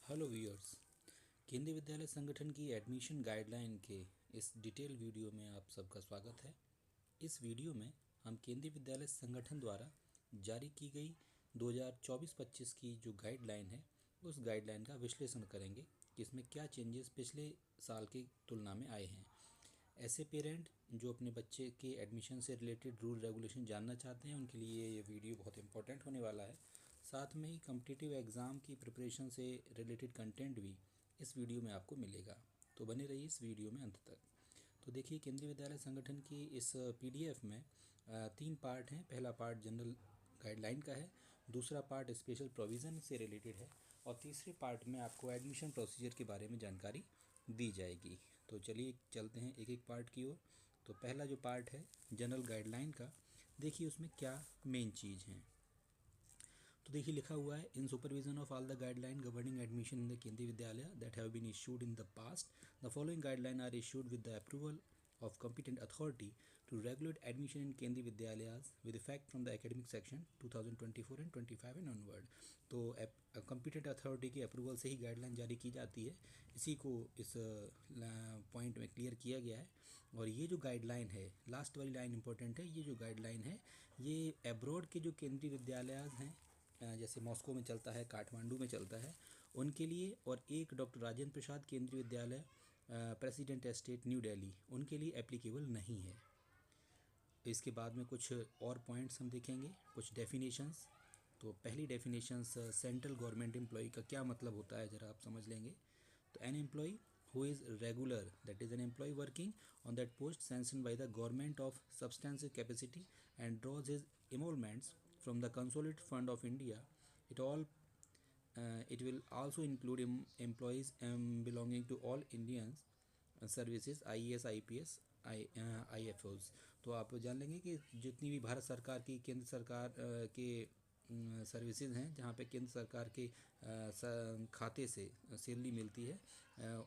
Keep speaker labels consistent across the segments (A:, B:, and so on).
A: Hello viewers. केंद्रीय विद्यालय संगठन की एडमिशन गाइडलाइन के इस डिटेल वीडियो में आप सबका स्वागत है। इस वीडियो में हम केंद्रीय विद्यालय संगठन द्वारा जारी की गई 2024-25 की जो गाइडलाइन है उस गाइडलाइन का विश्लेषण करेंगे कि इसमें क्या चेंजेस पिछले साल की तुलना में आए हैं। ऐसे पेरेंट जो अपने बच्चे के एडमिशन से रिलेटेड रूल रेगुलेशन जानना चाहते हैं उनके लिए ये वीडियो बहुत इंपॉर्टेंट होने वाला है। साथ में ही कॉम्पिटिटिव एग्ज़ाम की प्रिपरेशन से रिलेटेड कंटेंट भी इस वीडियो में आपको मिलेगा, तो बने रहिए इस वीडियो में अंत तक। तो देखिए, केंद्रीय विद्यालय संगठन की इस पीडीएफ में 3 पार्ट हैं। पहला पार्ट जनरल गाइडलाइन का है, दूसरा पार्ट स्पेशल प्रोविज़न से रिलेटेड है और तीसरे पार्ट में आपको एडमिशन प्रोसीजर के बारे में जानकारी दी जाएगी। तो चलिए चलते हैं एक एक पार्ट की ओर। तो पहला जो पार्ट है जनरल गाइडलाइन का, देखिए उसमें क्या मेन चीज़ हैं। तो देखिए लिखा हुआ है, in supervision of all the guideline governing admission in the Kendriya Vidyalaya that have been issued in the past, the following guideline are issued with the approval of competent authority to regulate admission in Kendriya Vidyalayas with effect from the academic section 2024 and 25 and onward। तो competent authority की approval से ही guideline जारी की जाती है, इसी को इस पॉइंट में क्लियर किया गया है। और ये जो गाइडलाइन है, लास्ट वाली लाइन इंपॉर्टेंट है, ये जो गाइडलाइन है ये एब्रॉड के जो केंद्रीय विद्यालय हैं, जैसे मॉस्को में चलता है, काठमांडू में चलता है, उनके लिए, और एक डॉक्टर राजेंद्र प्रसाद केंद्रीय विद्यालय प्रेसिडेंट एस्टेट न्यू दिल्ली, उनके लिए एप्लीकेबल नहीं है। इसके बाद में कुछ और पॉइंट्स हम देखेंगे, कुछ डेफिनेशंस। तो पहली डेफिनेशंस, सेंट्रल गवर्नमेंट एम्प्लॉय का क्या मतलब होता है ज़रा आप समझ लेंगे। तो an employee who is regular, that is an employee working on that post sanctioned by the government of substantial capacity and draws his emoluments from the consolidated fund of India. It will also include employees belonging to all Indian services, IAS, IPS, IFOs। तो आप जान लेंगे कि जितनी भी भारत सरकार की, केंद्र सरकार के सर्विसेज हैं जहाँ पे केंद्र सरकार के खाते से सैलरी मिलती है,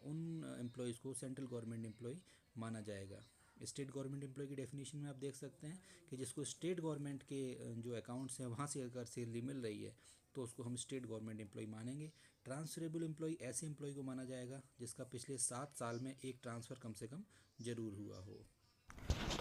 A: उन एम्प्लॉयज़ को सेंट्रल गवर्नमेंट एम्प्लॉय माना जाएगा। स्टेट गवर्नमेंट एम्प्लॉय की डेफिनेशन में आप देख सकते हैं कि जिसको स्टेट गवर्नमेंट के जो अकाउंट्स हैं वहाँ से अगर सैलरी मिल रही है तो उसको हम स्टेट गवर्नमेंट एम्प्लॉय मानेंगे। ट्रांसफरेबल एम्प्लॉय ऐसे एम्प्लॉय को माना जाएगा जिसका पिछले 7 साल में एक ट्रांसफ़र कम से कम ज़रूर हुआ हो।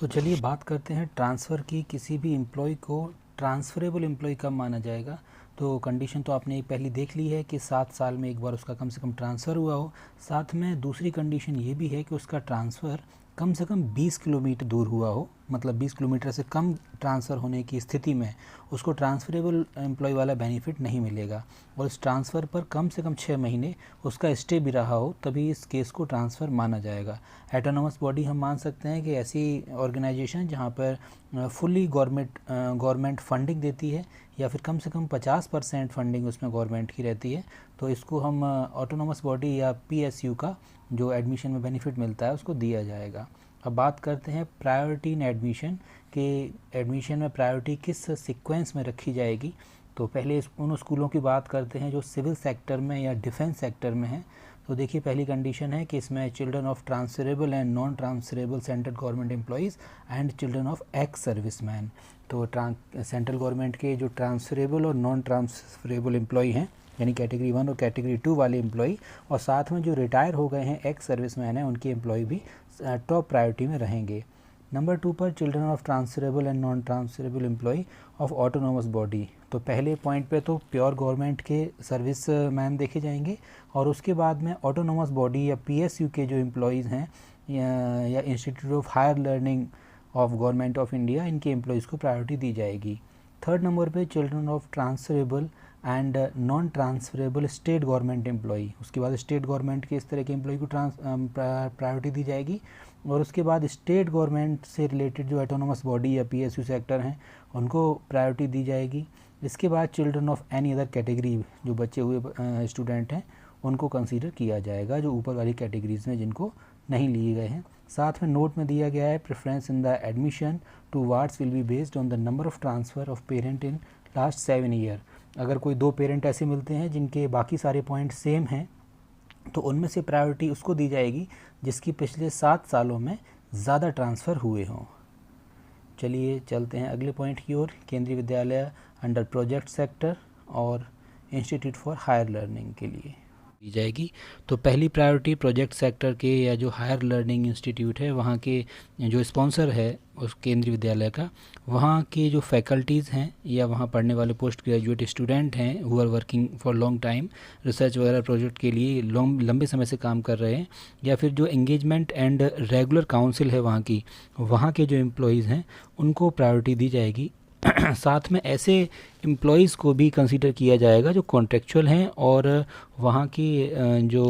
A: तो चलिए बात करते हैं ट्रांसफ़र की। किसी भी एम्प्लॉय को ट्रांसफरेबल एम्प्लॉय कब माना जाएगा। तो कंडीशन तो आपने पहले देख ली है कि 7 साल में एक बार उसका कम से कम ट्रांसफ़र हुआ हो। साथ में दूसरी कंडीशन ये भी है कि उसका ट्रांसफ़र कम से कम 20 किलोमीटर दूर हुआ हो, मतलब 20 किलोमीटर से कम ट्रांसफ़र होने की स्थिति में उसको ट्रांसफरेबल एम्प्लॉय वाला बेनिफिट नहीं मिलेगा। और इस ट्रांसफ़र पर कम से कम 6 महीने उसका स्टे भी रहा हो तभी इस केस को ट्रांसफ़र माना जाएगा। एटोनोमस बॉडी हम मान सकते हैं कि ऐसी ऑर्गेनाइजेशन जहाँ पर फुली गवर्नमेंट फंडिंग देती है या फिर कम से कम 50% फंडिंग उसमें गवर्नमेंट की रहती है, तो इसको हम ऑटोनोमस बॉडी या PSU का जो एडमिशन में बेनिफिट मिलता है उसको दिया जाएगा। अब बात करते हैं प्रायोरिटी इन एडमिशन के, एडमिशन में प्रायोरिटी किस सीक्वेंस में रखी जाएगी। तो पहले उन स्कूलों की बात करते हैं जो सिविल सेक्टर में या डिफेंस सेक्टर में हैं। तो देखिए पहली कंडीशन है कि इसमें children of transferable and non transferable central government employees and children of ex serviceman. तो सेंट्रल गवर्नमेंट के जो ट्रांसफरेबल और नॉन ट्रांसफरेबल एम्प्लॉय हैं, यानी कैटेगरी 1 और कैटेगरी 2 वाले एम्प्लॉय, और साथ में जो रिटायर हो गए हैं एक्स सर्विसमैन हैं उनके एम्प्लॉय भी टॉप प्रायोरिटी में रहेंगे। नंबर 2 पर children of transferable and non transferable employee of autonomous body. तो पहले पॉइंट पे तो प्योर गवर्नमेंट के सर्विस मैन देखे जाएंगे, और उसके बाद में ऑटोनोमस बॉडी या PSU के जो एम्प्लॉयज़ हैं या institute of higher learning of government of India, इनके एम्प्लॉयज़ को प्रायोरिटी दी जाएगी। थर्ड नंबर पे children of transferable and non transferable state government employee, उसके बाद स्टेट गवर्नमेंट के इस तरह के एम्प्लॉई को प्रायोरिटी दी जाएगी। और उसके बाद स्टेट गवर्नमेंट से रिलेटेड जो ऑटोनोमस बॉडी या PSU सेक्टर हैं उनको प्रायोरिटी दी जाएगी। इसके बाद children of any other category, जो बचे हुए स्टूडेंट हैं उनको कंसीडर किया जाएगा, जो ऊपर वाली कैटेगरीज में जिनको नहीं लिए गए हैं। साथ में नोट में दिया गया है, preference in the admission to wards will be based on the number of transfer of parent in last 7 year. अगर कोई 2 पेरेंट ऐसे मिलते हैं जिनके बाकी सारे पॉइंट सेम हैं तो उनमें से प्रायोरिटी उसको दी जाएगी जिसकी पिछले 7 सालों में ज़्यादा ट्रांसफ़र हुए हों। चलिए चलते हैं अगले पॉइंट की ओर, केंद्रीय विद्यालय अंडर प्रोजेक्ट सेक्टर और इंस्टीट्यूट फॉर हायर लर्निंग के लिए। दी जाएगी। तो पहली प्रायोरिटी प्रोजेक्ट सेक्टर के या जो हायर लर्निंग इंस्टीट्यूट है वहाँ के जो स्पॉन्सर है उस केंद्रीय विद्यालय का, वहाँ के जो फैकल्टीज़ हैं या वहाँ पढ़ने वाले पोस्ट ग्रेजुएट स्टूडेंट हैं who are working for long time research वगैरह प्रोजेक्ट के लिए लंबे समय से काम कर रहे हैं, या फिर जो एंगेजमेंट एंड रेगुलर काउंसिल है वहाँ की, वहाँ के जो एम्प्लॉयज़ हैं उनको प्रायोरिटी दी जाएगी। साथ में ऐसे एम्प्लॉयज़ को भी कंसीडर किया जाएगा जो कॉन्ट्रेक्चुअल हैं और वहाँ की जो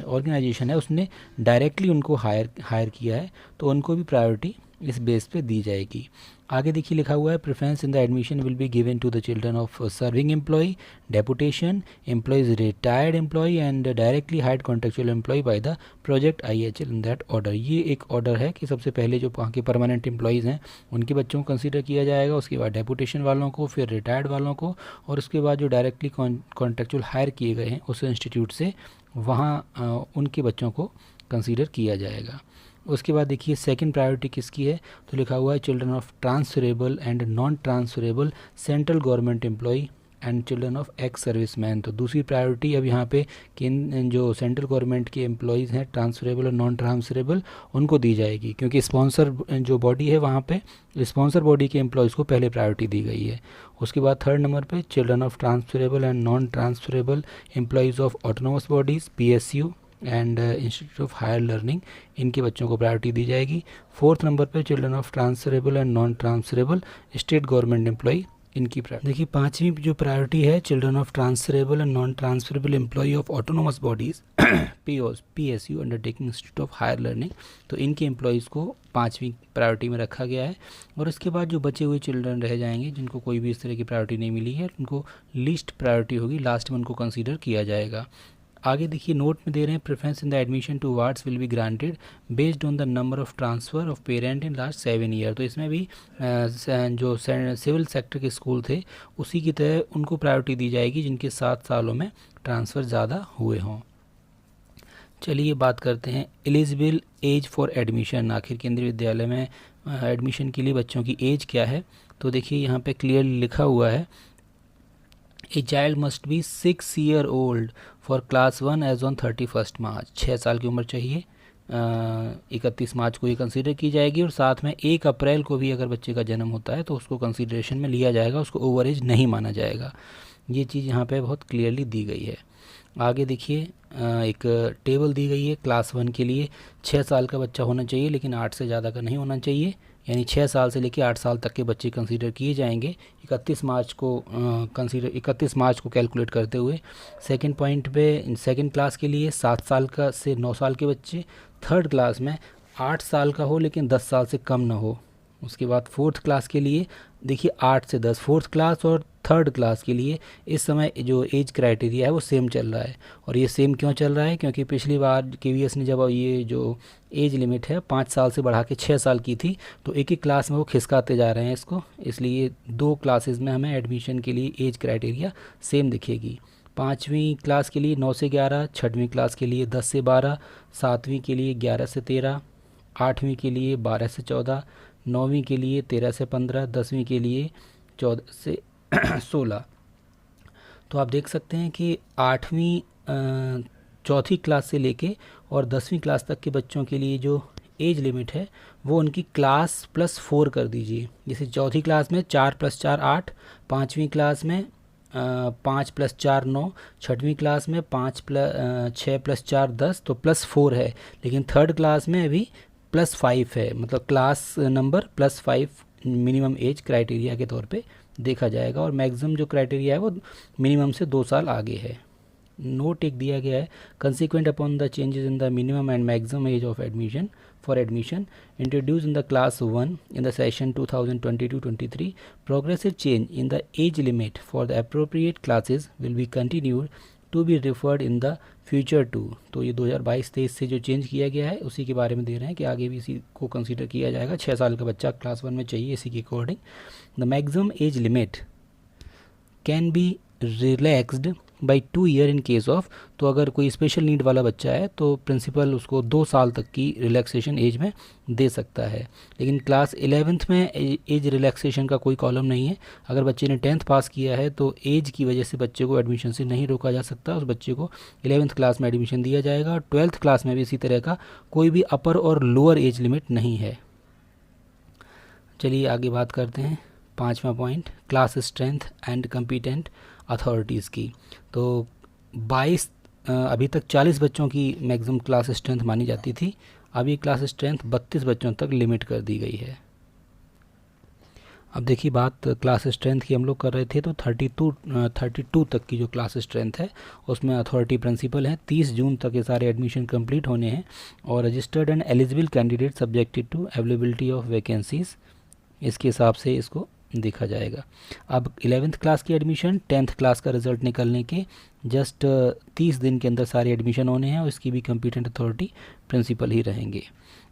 A: ऑर्गेनाइजेशन है उसने डायरेक्टली उनको हायर किया है, तो उनको भी प्रायोरिटी इस बेस पे दी जाएगी। आगे देखिए लिखा हुआ है preference in the admission will be given to the children of serving employee, deputation employees, retired employee and directly hired contractual employee by the project IHL in that order. ये एक ऑर्डर है कि सबसे पहले जो वहाँ के परमानेंट एम्प्लॉयज़ हैं उनके बच्चों को कंसीडर किया जाएगा, उसके बाद डेपुटेशन वालों को, फिर रिटायर्ड वालों को, और उसके बाद जो डायरेक्टली कॉन्ट्रेक्चुअल हायर किए गए हैं उस इंस्टीट्यूट से, वहाँ उनके बच्चों को कंसीडर किया जाएगा। उसके बाद देखिए सेकंड प्रायोरिटी किसकी है, तो लिखा हुआ है children of transferable and non transferable central government employee and children of ex serviceman. तो दूसरी प्रायोरिटी अब यहाँ पे जो सेंट्रल गवर्नमेंट के एम्प्लॉयज़ हैं ट्रांसफरेबल और नॉन ट्रांसफरेबल उनको दी जाएगी, क्योंकि स्पॉन्सर जो बॉडी है वहाँ पे स्पॉन्सर बॉडी के एम्प्लॉयज़ को पहले प्रायोरिटी दी गई है। उसके बाद थर्ड नंबर पे children of transferable and non transferable employees of autonomous bodies PSU and institute of higher learning, इनके बच्चों को प्रायोरिटी दी जाएगी। फोर्थ नंबर पे children of transferable and non transferable state government employee, इनकी प्रायोरिटी। देखिए पांचवी जो प्रायोरिटी है children of transferable and non transferable employee of autonomous bodies PSU undertaking institute of higher learning, तो इनके एम्प्लॉयज़ को पांचवी प्रायोरिटी में रखा गया है। और इसके बाद जो बचे हुए चिल्ड्रन रह जाएंगे जिनको कोई भी इस तरह की प्रायोरिटी नहीं मिली है, उनको लीस्ट प्रायोरिटी होगी, लास्ट में उनको कंसीडर किया जाएगा। आगे देखिए नोट में दे रहे हैं preference in the admission to wards will be granted based on the number of transfer of parent in last 7 year. तो इसमें भी जो सिविल सेक्टर के स्कूल थे उसी की तरह उनको प्रायोरिटी दी जाएगी जिनके 7 सालों में ट्रांसफ़र ज़्यादा हुए हों। चलिए बात करते हैं एलिजिबल एज फॉर एडमिशन, आखिर केंद्रीय विद्यालय में एडमिशन के लिए बच्चों की एज क्या है। तो देखिए यहाँ पे क्लियरली लिखा हुआ है a child must be 6 year old for class 1 age on 31 March. 6 साल की उम्र चाहिए, 31 मार्च को ये कंसीडर की जाएगी, और साथ में 1 अप्रैल को भी अगर बच्चे का जन्म होता है तो उसको कंसीडरेशन में लिया जाएगा, उसको ओवर एज नहीं माना जाएगा। ये चीज़ यहाँ पे बहुत क्लियरली दी गई है। आगे देखिए एक टेबल दी गई है क्लास 1 के लिए 6 साल का बच्चा होना चाहिए, लेकिन 8 से ज़्यादा का नहीं होना चाहिए, यानी 6 साल से लेकर 8 साल तक के बच्चे कंसीडर किए जाएंगे 31 मार्च को कैलकुलेट करते हुए। सेकंड पॉइंट पे सेकंड क्लास के लिए 7 साल का से 9 साल के बच्चे, थर्ड क्लास में 8 साल का हो लेकिन 10 साल से कम ना हो। उसके बाद फोर्थ क्लास के लिए देखिए 8 से 10, फोर्थ क्लास और थर्ड क्लास के लिए इस समय जो एज क्राइटेरिया है वो सेम चल रहा है। और ये सेम क्यों चल रहा है, क्योंकि पिछली बार KVS ने जब ये जो एज लिमिट है 5 साल से बढ़ा के 6 साल की थी, तो एक एक क्लास में वो खिसकाते जा रहे हैं इसको, इसलिए 2 क्लासेस में हमें एडमिशन के लिए एज क्राइटेरिया सेम दिखेगी। 5वीं क्लास के लिए 9 से 11, 6वीं क्लास के लिए 10 से 12, 7वीं के लिए 11 से 13, 8वीं के लिए 12 से 14, 9वीं के लिए 13 से 15, 10वीं के लिए 14 से 16। तो आप देख सकते हैं कि 8वीं चौथी क्लास से लेके और 10वीं क्लास तक के बच्चों के लिए जो एज लिमिट है वो उनकी क्लास +4 कर दीजिए। जैसे चौथी क्लास में 4 + 4 8, 5वीं क्लास में 5 + 4 9, 6वीं क्लास में 6 + 4 10, तो +4 है। लेकिन थर्ड क्लास में अभी +5 है, मतलब class number +5 minimum age criteria के तौर पे देखा जाएगा, और मैक्सिमम जो क्राइटेरिया है वो मिनिमम से 2 साल आगे है। नोट एक दिया गया है consequent upon the changes in the minimum and maximum age of admission for admission introduced in the class 1 in the session 2022-23, progressive change in the age limit for the appropriate classes will be continued to be referred in the future to। तो ये 2022-23 से जो change किया गया है उसी के बारे में दे रहे हैं कि आगे भी इसी को कंसीडर किया जाएगा। 6 साल का बच्चा क्लास 1 में चाहिए, इसी के according the maximum age limit can be relaxed by 2 year in case of, तो अगर कोई स्पेशल नीड वाला बच्चा है तो प्रिंसिपल उसको 2 साल तक की रिलैक्सेशन एज में दे सकता है। लेकिन क्लास 11th में एज रिलैक्सेशन का कोई कॉलम नहीं है। अगर बच्चे ने 10th पास किया है तो एज की वजह से बच्चे को एडमिशन से नहीं रोका जा सकता, उस बच्चे को 11th क्लास में एडमिशन दिया जाएगा। और 12th क्लास में भी इसी तरह का कोई भी अपर और लोअर एज लिमिट नहीं है। चलिए आगे बात करते हैं 5वां point, class strength and competent authorities की। तो 22 अभी तक 40 बच्चों की मैक्सिमम क्लास स्ट्रेंथ मानी जाती थी, अभी क्लास स्ट्रेंथ 32 बच्चों तक लिमिट कर दी गई है। अब देखिए बात क्लास स्ट्रेंथ की हम लोग कर रहे थे, तो 32 तक की जो क्लास स्ट्रेंथ है उसमें अथॉरिटी प्रिंसिपल है। 30 जून तक ये सारे एडमिशन कंप्लीट होने हैं और registered and eligible candidate subjected to availability of vacancies, इसके हिसाब से इसको देखा जाएगा। अब 11th क्लास की एडमिशन 10th क्लास का रिज़ल्ट निकलने के जस्ट 30 दिन के अंदर सारे एडमिशन होने हैं और इसकी भी कंपीटेंट अथॉरिटी प्रिंसिपल ही रहेंगे।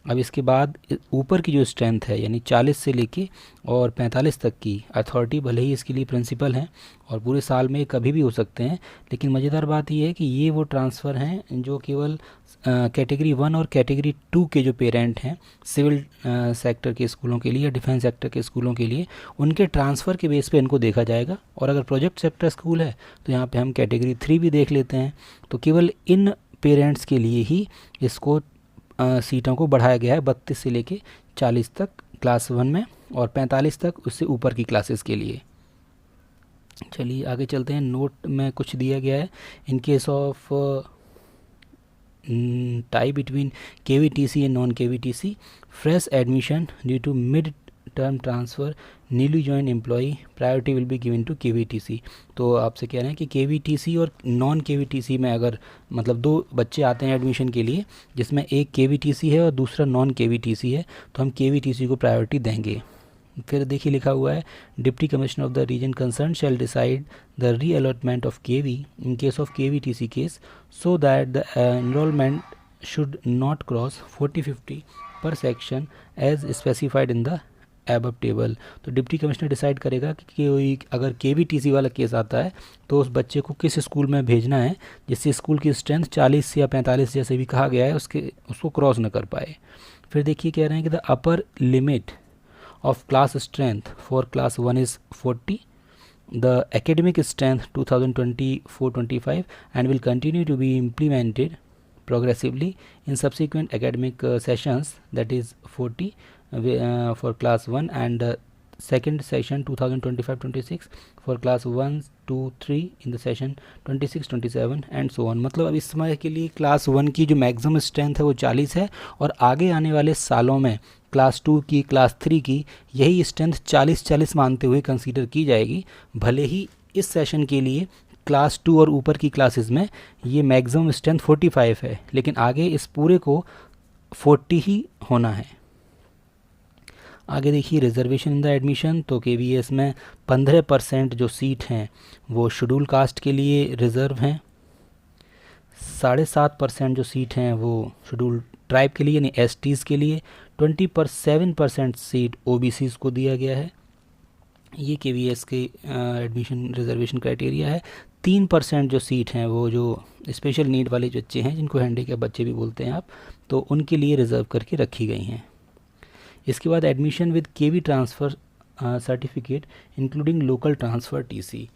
A: अब इसके बाद ऊपर की जो स्ट्रेंथ है यानी 40 से लेके और 45 तक की अथॉरिटी भले ही इसके लिए प्रिंसिपल हैं और पूरे साल में कभी भी हो सकते हैं, लेकिन मज़ेदार बात यह है कि ये वो ट्रांसफ़र हैं जो केवल कैटेगरी 1 और कैटेगरी 2 के जो पेरेंट हैं सिविल सेक्टर के स्कूलों के लिए या डिफेंस सेक्टर के स्कूलों के लिए, उनके ट्रांसफ़र के बेस पे इनको देखा जाएगा। और अगर प्रोजेक्ट सेक्टर स्कूल है तो यहाँ पे हम कैटेगरी 3 भी देख लेते हैं। तो केवल इन पेरेंट्स के लिए ही इसको सीटों को बढ़ाया गया है 32 से लेके 40 तक क्लास 1 में और 45 तक उससे ऊपर की क्लासेस के लिए। चलिए आगे चलते हैं। नोट में कुछ दिया गया है, in case of tie between KVTC and non-KVTC, fresh admission due to mid-term transfer, newly joined employee, priority will be given to KVTC। तो आपसे कह रहे हैं कि KVTC और नॉन KVTC में अगर मतलब 2 बच्चे आते हैं एडमिशन के लिए जिसमें एक KVTC है और दूसरा नॉन KVTC है तो हम KVTC को प्रायोरिटी देंगे। फिर देखिए लिखा हुआ है, deputy commissioner of the region concern shall decide the reallotment of KV in case of KVTC case so that the enrollment should not cross 40-50 per section as specified in the above table। तो deputy commissioner decide करेगा कि कोई अगर KVTC वाला case आता है तो उस बच्चे को किस स्कूल में भेजना है जिससे स्कूल की स्ट्रेंथ 40 या 45 जैसे भी कहा गया है उसको क्रॉस न कर पाए। फिर देखिए कह रहे हैं कि the upper limit of class strength for class 1 is 40, the academic strength 2024-25 and will continue to be implemented progressively in subsequent academic sessions, that is 40 for class 1 and second session 2025-26 for class 1 2 3 in the session 26-27 and so on। मतलब अब इस समय के लिए class 1 की जो maximum strength है वो 40 है और आगे आने वाले सालों में क्लास 2 की क्लास 3 की यही स्ट्रेंथ 40-40 मानते हुए कंसीडर की जाएगी। भले ही इस सेशन के लिए क्लास 2 और ऊपर की क्लासेस में ये मैक्सिमम स्ट्रेंथ 45 है, लेकिन आगे इस पूरे को 40 ही होना है। आगे देखिए रिजर्वेशन इन द एडमिशन, तो KVS में 15% जो सीट हैं वो शेड्यूल कास्ट के लिए रिज़र्व हैं, 7.5% जो सीट हैं वो शेड्यूल ट्राइब के लिए यानी STs के लिए, 27% सीट OBCs को दिया गया है। ये KVS के एडमिशन रिजर्वेशन क्राइटेरिया है। 3% जो सीट हैं वो जो स्पेशल नीड वाले बच्चे हैं जिनको हैंडीकैप बच्चे भी बोलते हैं आप, तो उनके लिए रिज़र्व करके रखी गई हैं। इसके बाद admission with KV transfer certificate including local transfer TC।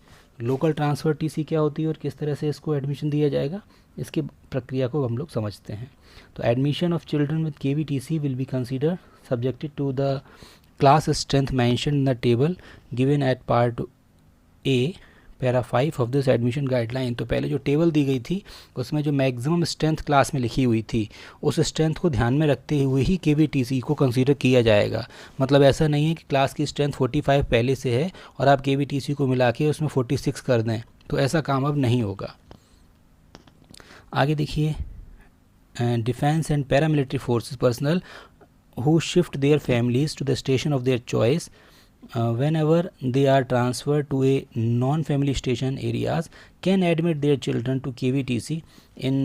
A: Local transfer TC क्या होती है और किस तरह से इसको एडमिशन दिया जाएगा, इसकी प्रक्रिया को हम लोग समझते हैं। तो admission of children with KVTC will be consider subjected to the class strength mentioned in the table given at part A para 5 of this admission guideline. तो पहले जो टेबल दी गई थी उसमें जो मैक्सिमम स्ट्रेंथ क्लास में लिखी हुई थी उस स्ट्रेंथ को ध्यान में रखते हुए ही KVTC को कंसीडर किया जाएगा। मतलब ऐसा नहीं है कि क्लास की स्ट्रेंथ 45 पहले से है और आप KVTC को मिला के उसमें 46 कर दें, तो ऐसा काम अब नहीं होगा। आगे देखिए, defence and paramilitary forces personnel who shift their families to the station of their choice whenever they are transferred to a non-family station areas can admit their children to KVTC in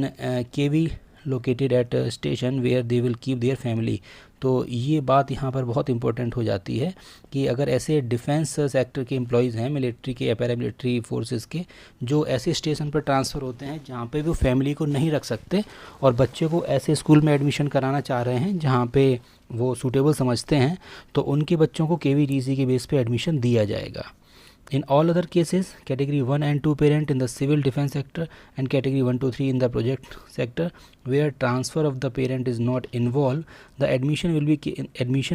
A: KV located at a station where they will keep their family। तो ये बात यहाँ पर बहुत important हो जाती है कि अगर ऐसे डिफेंस सेक्टर के एम्प्लॉयज़ हैं, मिलिट्री के या पैरामिलिट्री फोर्सेस के, जो ऐसे स्टेशन पर ट्रांसफ़र होते हैं जहाँ पे वो फैमिली को नहीं रख सकते और बच्चे को ऐसे स्कूल में एडमिशन कराना चाह रहे हैं जहाँ पे वो सूटेबल समझते हैं, तो उनके बच्चों को KVTC के बेस पे एडमिशन दिया जाएगा. In all other cases, category 1 and 2 parent in the civil defense sector and category 1 to 3 in the project sector, where transfer of the parent is not involved, the admission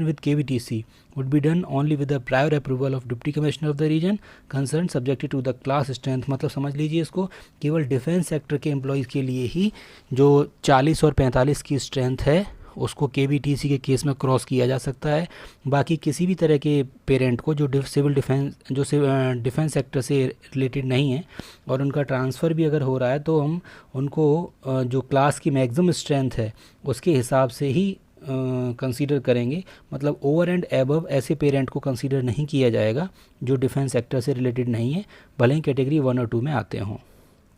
A: with KVTC would be done only with the prior approval of Deputy Commissioner of the region concerned, subjected to the class strength. मतलब समझ लीजिए इसको, केवल defence sector के employees के लिए ही जो 40 और 45 की स्ट्रेंथ है उसको KVTC के केस में क्रॉस किया जा सकता है. बाकी किसी भी तरह के पेरेंट को जो डिफेंस सेक्टर से रिलेटेड नहीं है और उनका ट्रांसफ़र भी अगर हो रहा है, तो हम उनको जो क्लास की मैक्सिमम स्ट्रेंथ है उसके हिसाब से ही कंसीडर करेंगे. मतलब ओवर एंड एबव ऐसे पेरेंट को कंसीडर नहीं किया जाएगा जो डिफेंस सेक्टर से रिलेटेड नहीं है, भले ही कैटेगरी 1 और 2 में आते हों.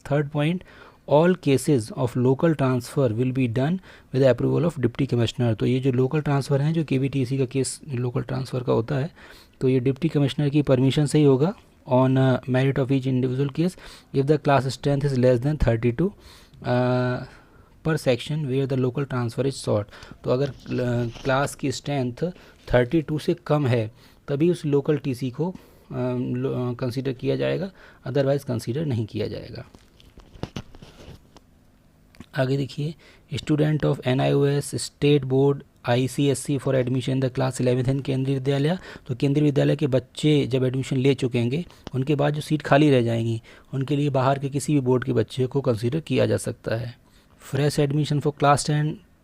A: Third point, all cases of local transfer will be done with approval of deputy commissioner. तो ये जो लोकल ट्रांसफ़र हैं, जो KVTC का केस लोकल ट्रांसफ़र का होता है, तो ये डिप्टी कमिश्नर की परमिशन से ही होगा on merit of each individual case if the class strength is less than 32 per section where the local transfer is sought. तो अगर क्लास की स्ट्रेंथ 32 से कम है तभी उस लोकल TC को कंसीडर किया जाएगा, अदरवाइज़ कंसीडर नहीं किया जाएगा. आगे देखिए, student of NIOS state board ICSE for admission the class 11th इन केंद्रीय विद्यालय. तो केंद्रीय विद्यालय के बच्चे जब एडमिशन ले चुकेंगे उनके बाद जो सीट खाली रह जाएंगी उनके लिए बाहर के किसी भी बोर्ड के बच्चे को कंसीडर किया जा सकता है. Fresh admission for class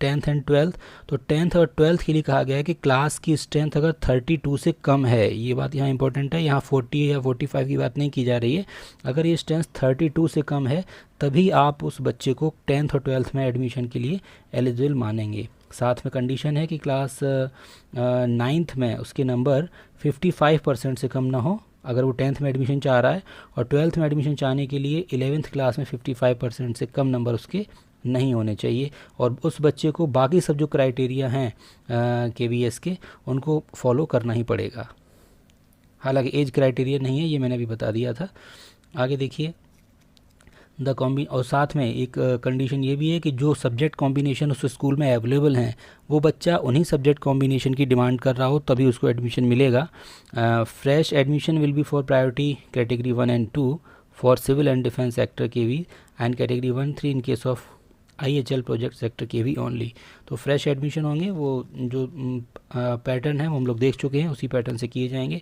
A: 10th and 12th. तो 10th और 12th के लिए कहा गया है कि क्लास की स्ट्रेंथ अगर 32 से कम है, ये बात यहाँ इंपॉर्टेंट है, यहाँ 40 या 45 की बात नहीं की जा रही है. अगर ये स्ट्रेंथ 32 से कम है तभी आप उस बच्चे को 10th और 12th में एडमिशन के लिए एलिजिबल मानेंगे. साथ में कंडीशन है कि क्लास 9th में उसके नंबर 55% से कम ना हो अगर वो 10th में एडमिशन चाह रहा है, और 12th में एडमिशन चाहने के लिए 11th क्लास में 55% से कम नंबर उसके नहीं होने चाहिए. और उस बच्चे को बाकी सब जो क्राइटेरिया हैं KVS के उनको फॉलो करना ही पड़ेगा. हालांकि एज क्राइटेरिया नहीं है, ये मैंने अभी बता दिया था. आगे देखिए, और साथ में एक कंडीशन ये भी है कि जो सब्जेक्ट कॉम्बिनेशन उस स्कूल में अवेलेबल हैं वो बच्चा उन्हीं सब्जेक्ट कॉम्बिनेशन की डिमांड कर रहा हो तभी उसको एडमिशन मिलेगा. Fresh admission will be for priority category 1 and 2 for civil and defence sector KV and category 1-3 in case of IHL project sector KV only. तो फ्रेश एडमिशन होंगे, वो जो पैटर्न है वो हम लोग देख चुके हैं, उसी पैटर्न से किए जाएंगे.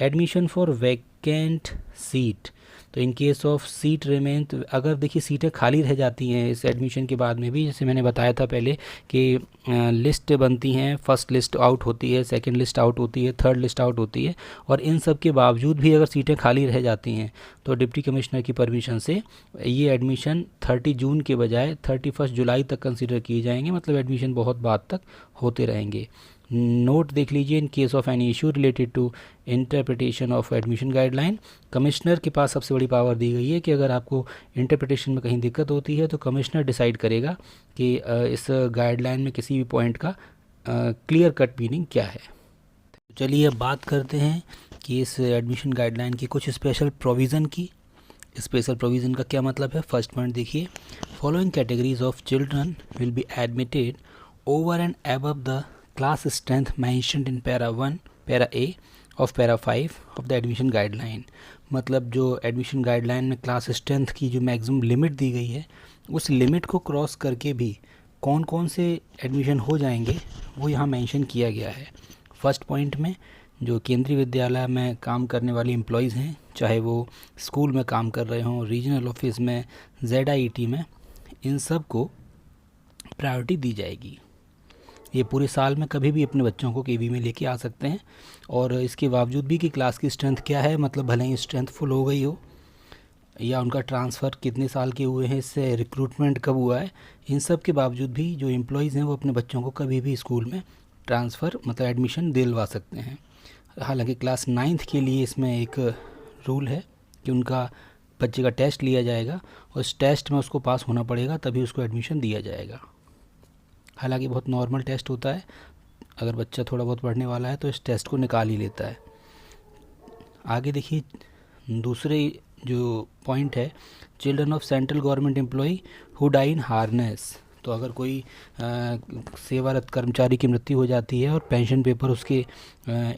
A: Admission for vacant seat. तो in case of seat remain, अगर देखिए सीटें खाली रह जाती हैं इस एडमिशन के बाद में भी, जैसे मैंने बताया था पहले कि लिस्ट बनती हैं, फर्स्ट लिस्ट आउट होती है, सेकंड लिस्ट आउट होती है, थर्ड लिस्ट आउट होती है, और इन सब के बावजूद भी अगर सीटें खाली रह जाती हैं तो डिप्टी कमिश्नर की परमिशन से ये एडमिशन 30 जून के बजाय 31 जुलाई तक कंसिडर किए जाएंगे. मतलब एडमिशन बहुत बाद तक होते रहेंगे. नोट देख लीजिए, in case of any issue related to interpretation of admission guideline, commissioner के पास सबसे बड़ी पावर दी गई है कि अगर आपको इंटरप्रिटेशन में कहीं दिक्कत होती है तो कमिश्नर डिसाइड करेगा कि इस गाइडलाइन में किसी भी पॉइंट का क्लियर कट मीनिंग क्या है. चलिए अब बात करते हैं कि इस एडमिशन गाइडलाइन की कुछ स्पेशल प्रोविज़न की. स्पेशल प्रोविज़न का क्या मतलब है? फर्स्ट पॉइंट देखिए, following categories of children will be admitted over and above the class strength mentioned in para 1 para A of para 5 of the admission guideline. मतलब जो एडमिशन गाइडलाइन में class strength की जो मैक्सिमम लिमिट दी गई है उस limit को cross करके भी कौन कौन से एडमिशन हो जाएंगे वो यहाँ मेंशन किया गया है. फर्स्ट पॉइंट में जो केंद्रीय विद्यालय में काम करने वाले एम्प्लॉयज़ हैं, चाहे वो स्कूल में काम कर रहे हों, रीजनल ऑफिस में, ZIET में, इन सब को प्रायोरिटी दी जाएगी. ये पूरे साल में कभी भी अपने बच्चों को KV में लेके आ सकते हैं, और इसके बावजूद भी कि क्लास की स्ट्रेंथ क्या है, मतलब भले ही स्ट्रेंथ फुल हो गई हो या उनका ट्रांसफ़र कितने साल के हुए हैं, इससे रिक्रूटमेंट कब हुआ है, इन सब के बावजूद भी जो एम्प्लॉयज़ हैं वो अपने बच्चों को कभी भी स्कूल में ट्रांसफ़र मतलब एडमिशन दिलवा सकते हैं. हालांकि क्लास 9th के लिए इसमें एक रूल है कि उनका बच्चे का टेस्ट लिया जाएगा और उस टेस्ट में उसको पास होना पड़ेगा तभी उसको एडमिशन दिया जाएगा. हालांकि बहुत नॉर्मल टेस्ट होता है, अगर बच्चा थोड़ा बहुत पढ़ने वाला है तो इस टेस्ट को निकाल ही लेता है। आगे देखिए दूसरे जो पॉइंट है, children of central government employee who die in harness. तो अगर कोई सेवारत कर्मचारी की मृत्यु हो जाती है और पेंशन पेपर उसके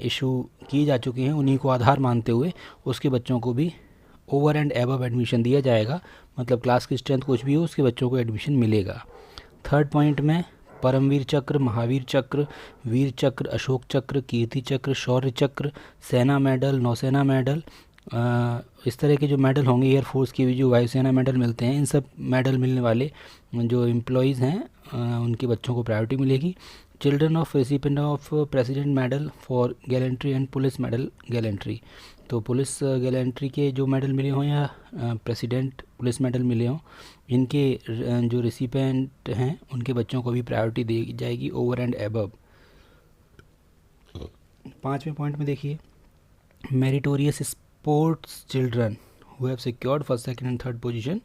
A: इशू किए जा चुके हैं, उन्हीं को आधार मानते हुए उसके बच्चों को भी ओवर एंड एबव एडमिशन दिया जाएगा। मतलब क्लास की स्ट्रेंथ कुछ भी हो, उसके बच्चों को एडमिशन मिलेगा। थर्ड पॉइंट में परमवीर चक्र, महावीर चक्र, वीर चक्र, अशोक चक्र, कीर्ति चक्र, शौर्य चक्र, सेना मेडल, नौसेना मेडल, इस तरह के जो मेडल होंगे, एयरफोर्स के भी जो वायुसेना मेडल मिलते हैं, इन सब मेडल मिलने वाले जो एम्प्लॉयज़ हैं उनके बच्चों को प्रायोरिटी मिलेगी। Children of recipient of president medal for gallantry and police medal gallantry. तो पुलिस गैलेंट्री के जो मेडल मिले हों या प्रेसिडेंट पुलिस मेडल मिले हों, इनके जो रेसिपिएंट हैं उनके बच्चों को भी प्रायोरिटी दी जाएगी ओवर एंड एबव। 5वें पॉइंट में देखिए, meritorious sports children who have secured first second and third position.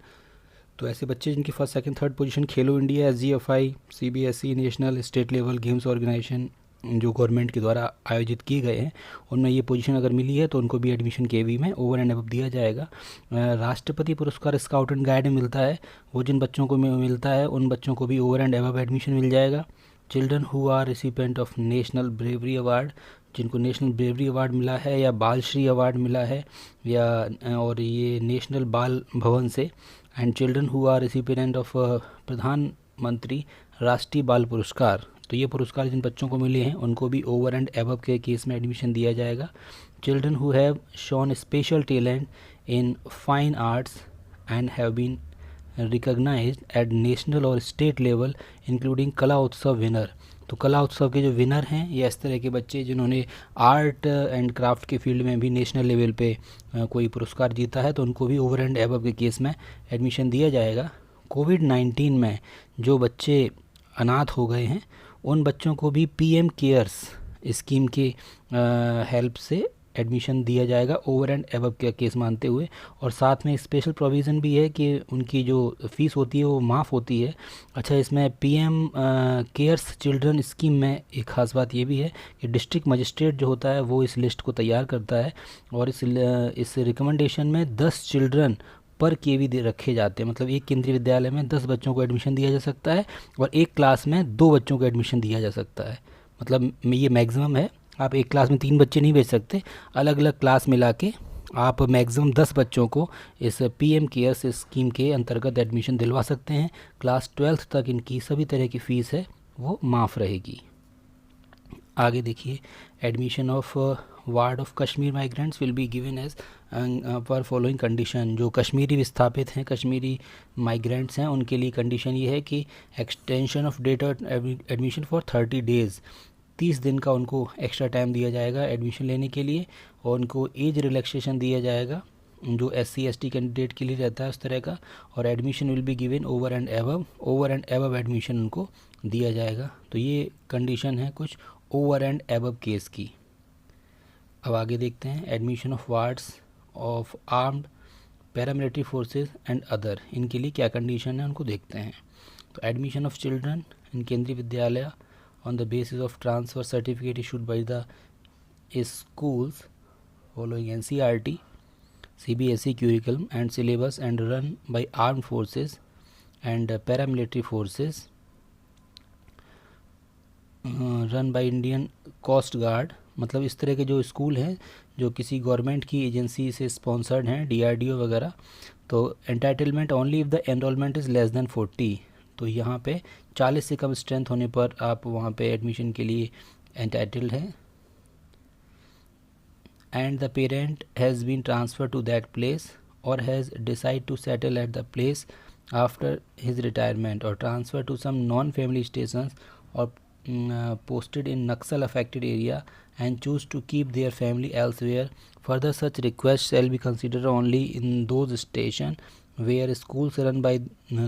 A: तो ऐसे बच्चे जिनकी first second third position Khelo India, SGFI, CBSE, national state level games organisation जो गवर्नमेंट के द्वारा आयोजित किए गए हैं, उनमें ये पोजीशन अगर मिली है तो उनको भी एडमिशन KV में ओवर एंड अबव दिया जाएगा। राष्ट्रपति पुरस्कार स्काउट एंड गाइड में मिलता है, वो जिन बच्चों को मिलता है उन बच्चों को भी ओवर एंड अबव एडमिशन मिल जाएगा। Children who are recipient of national bravery award, जिनको नेशनल ब्रेवरी अवार्ड मिला है या बाल श्री अवार्ड मिला है या और ये नेशनल बाल भवन से, and children who are recipient of Pradhan Mantri Rashtriya बाल पुरस्कार। तो ये पुरस्कार जिन बच्चों को मिले हैं उनको भी ओवर एंड एबव के केस में एडमिशन दिया जाएगा। Children who have shown special talent in fine arts and have been recognised at national और state level including Kala Utsav winner. तो कला उत्सव के जो विनर हैं या इस तरह के बच्चे जिन्होंने आर्ट एंड क्राफ्ट के फील्ड में भी नेशनल लेवल पे कोई पुरस्कार जीता है, तो उनको भी ओवर एंड एबव के केस में एडमिशन दिया जाएगा। कोविड-19 में जो बच्चे अनाथ हो गए हैं उन बच्चों को भी PM केयर्स स्कीम के हेल्प से एडमिशन दिया जाएगा ओवर एंड एबव के केस मानते हुए। और साथ में स्पेशल प्रोविज़न भी है कि उनकी जो फ़ीस होती है वो माफ़ होती है। अच्छा, इसमें PM केयर्स चिल्ड्रन स्कीम में एक ख़ास बात ये भी है कि डिस्ट्रिक्ट मजिस्ट्रेट जो होता है वो इस लिस्ट को तैयार करता है और इस रिकमेंडेशन में 10 चिल्ड्रन पर KV दे रखे जाते हैं। मतलब एक केंद्रीय विद्यालय में 10 बच्चों को एडमिशन दिया जा सकता है और एक क्लास में 2 बच्चों को एडमिशन दिया जा सकता है। मतलब ये मैक्सिमम है, आप एक क्लास में 3 बच्चे नहीं भेज सकते, अलग अलग क्लास मिला के आप मैक्सिमम 10 बच्चों को इस PM केयर्स स्कीम के अंतर्गत एडमिशन दिलवा सकते हैं। क्लास 12th तक इनकी सभी तरह की फ़ीस है वो माफ़ रहेगी। आगे देखिए, admission of ward of Kashmir migrants will be given as per following condition. जो कश्मीरी विस्थापित हैं, कश्मीरी माइग्रेंट्स हैं, उनके लिए कंडीशन ये है कि extension of date admission for 30 days, 30 दिन का उनको एक्स्ट्रा टाइम दिया जाएगा एडमिशन लेने के लिए। और उनको एज रिलैक्सेशन दिया जाएगा जो SC/ST कैंडिडेट के लिए रहता है उस तरह का। और admission will be given over and above admission उनको दिया जाएगा। तो ये कंडीशन है कुछ ओवर एंड एबव केस की। अब आगे देखते हैं, admission of wards of armed paramilitary forces and other, इनके लिए क्या कंडीशन है उनको देखते हैं। तो एडमिशन ऑफ चिल्ड्रन इन केंद्रीय विद्यालय on the basis of transfer certificate issued by the schools following NCERT, CBSE curriculum and syllabus and run by armed forces and paramilitary forces, run by Indian Coast Guard। मतलब इस तरह के जो school हैं जो किसी गवर्नमेंट की agency से स्पॉन्सर्ड हैं, DRDO वगैरह। तो entitlement only if the enrolment is less then 40। तो यहाँ पे 40 से कम स्ट्रेंथ होने पर आप वहाँ पे एडमिशन के लिए एंटाइटल्ड हैं। And the parent has been transfer to that place और has decide to settle at the place after his retirement और transfer to some non family station और posted in Naxal affected area and choose to keep their family elsewhere. Further, such requests shall be considered only in those stations where schools run by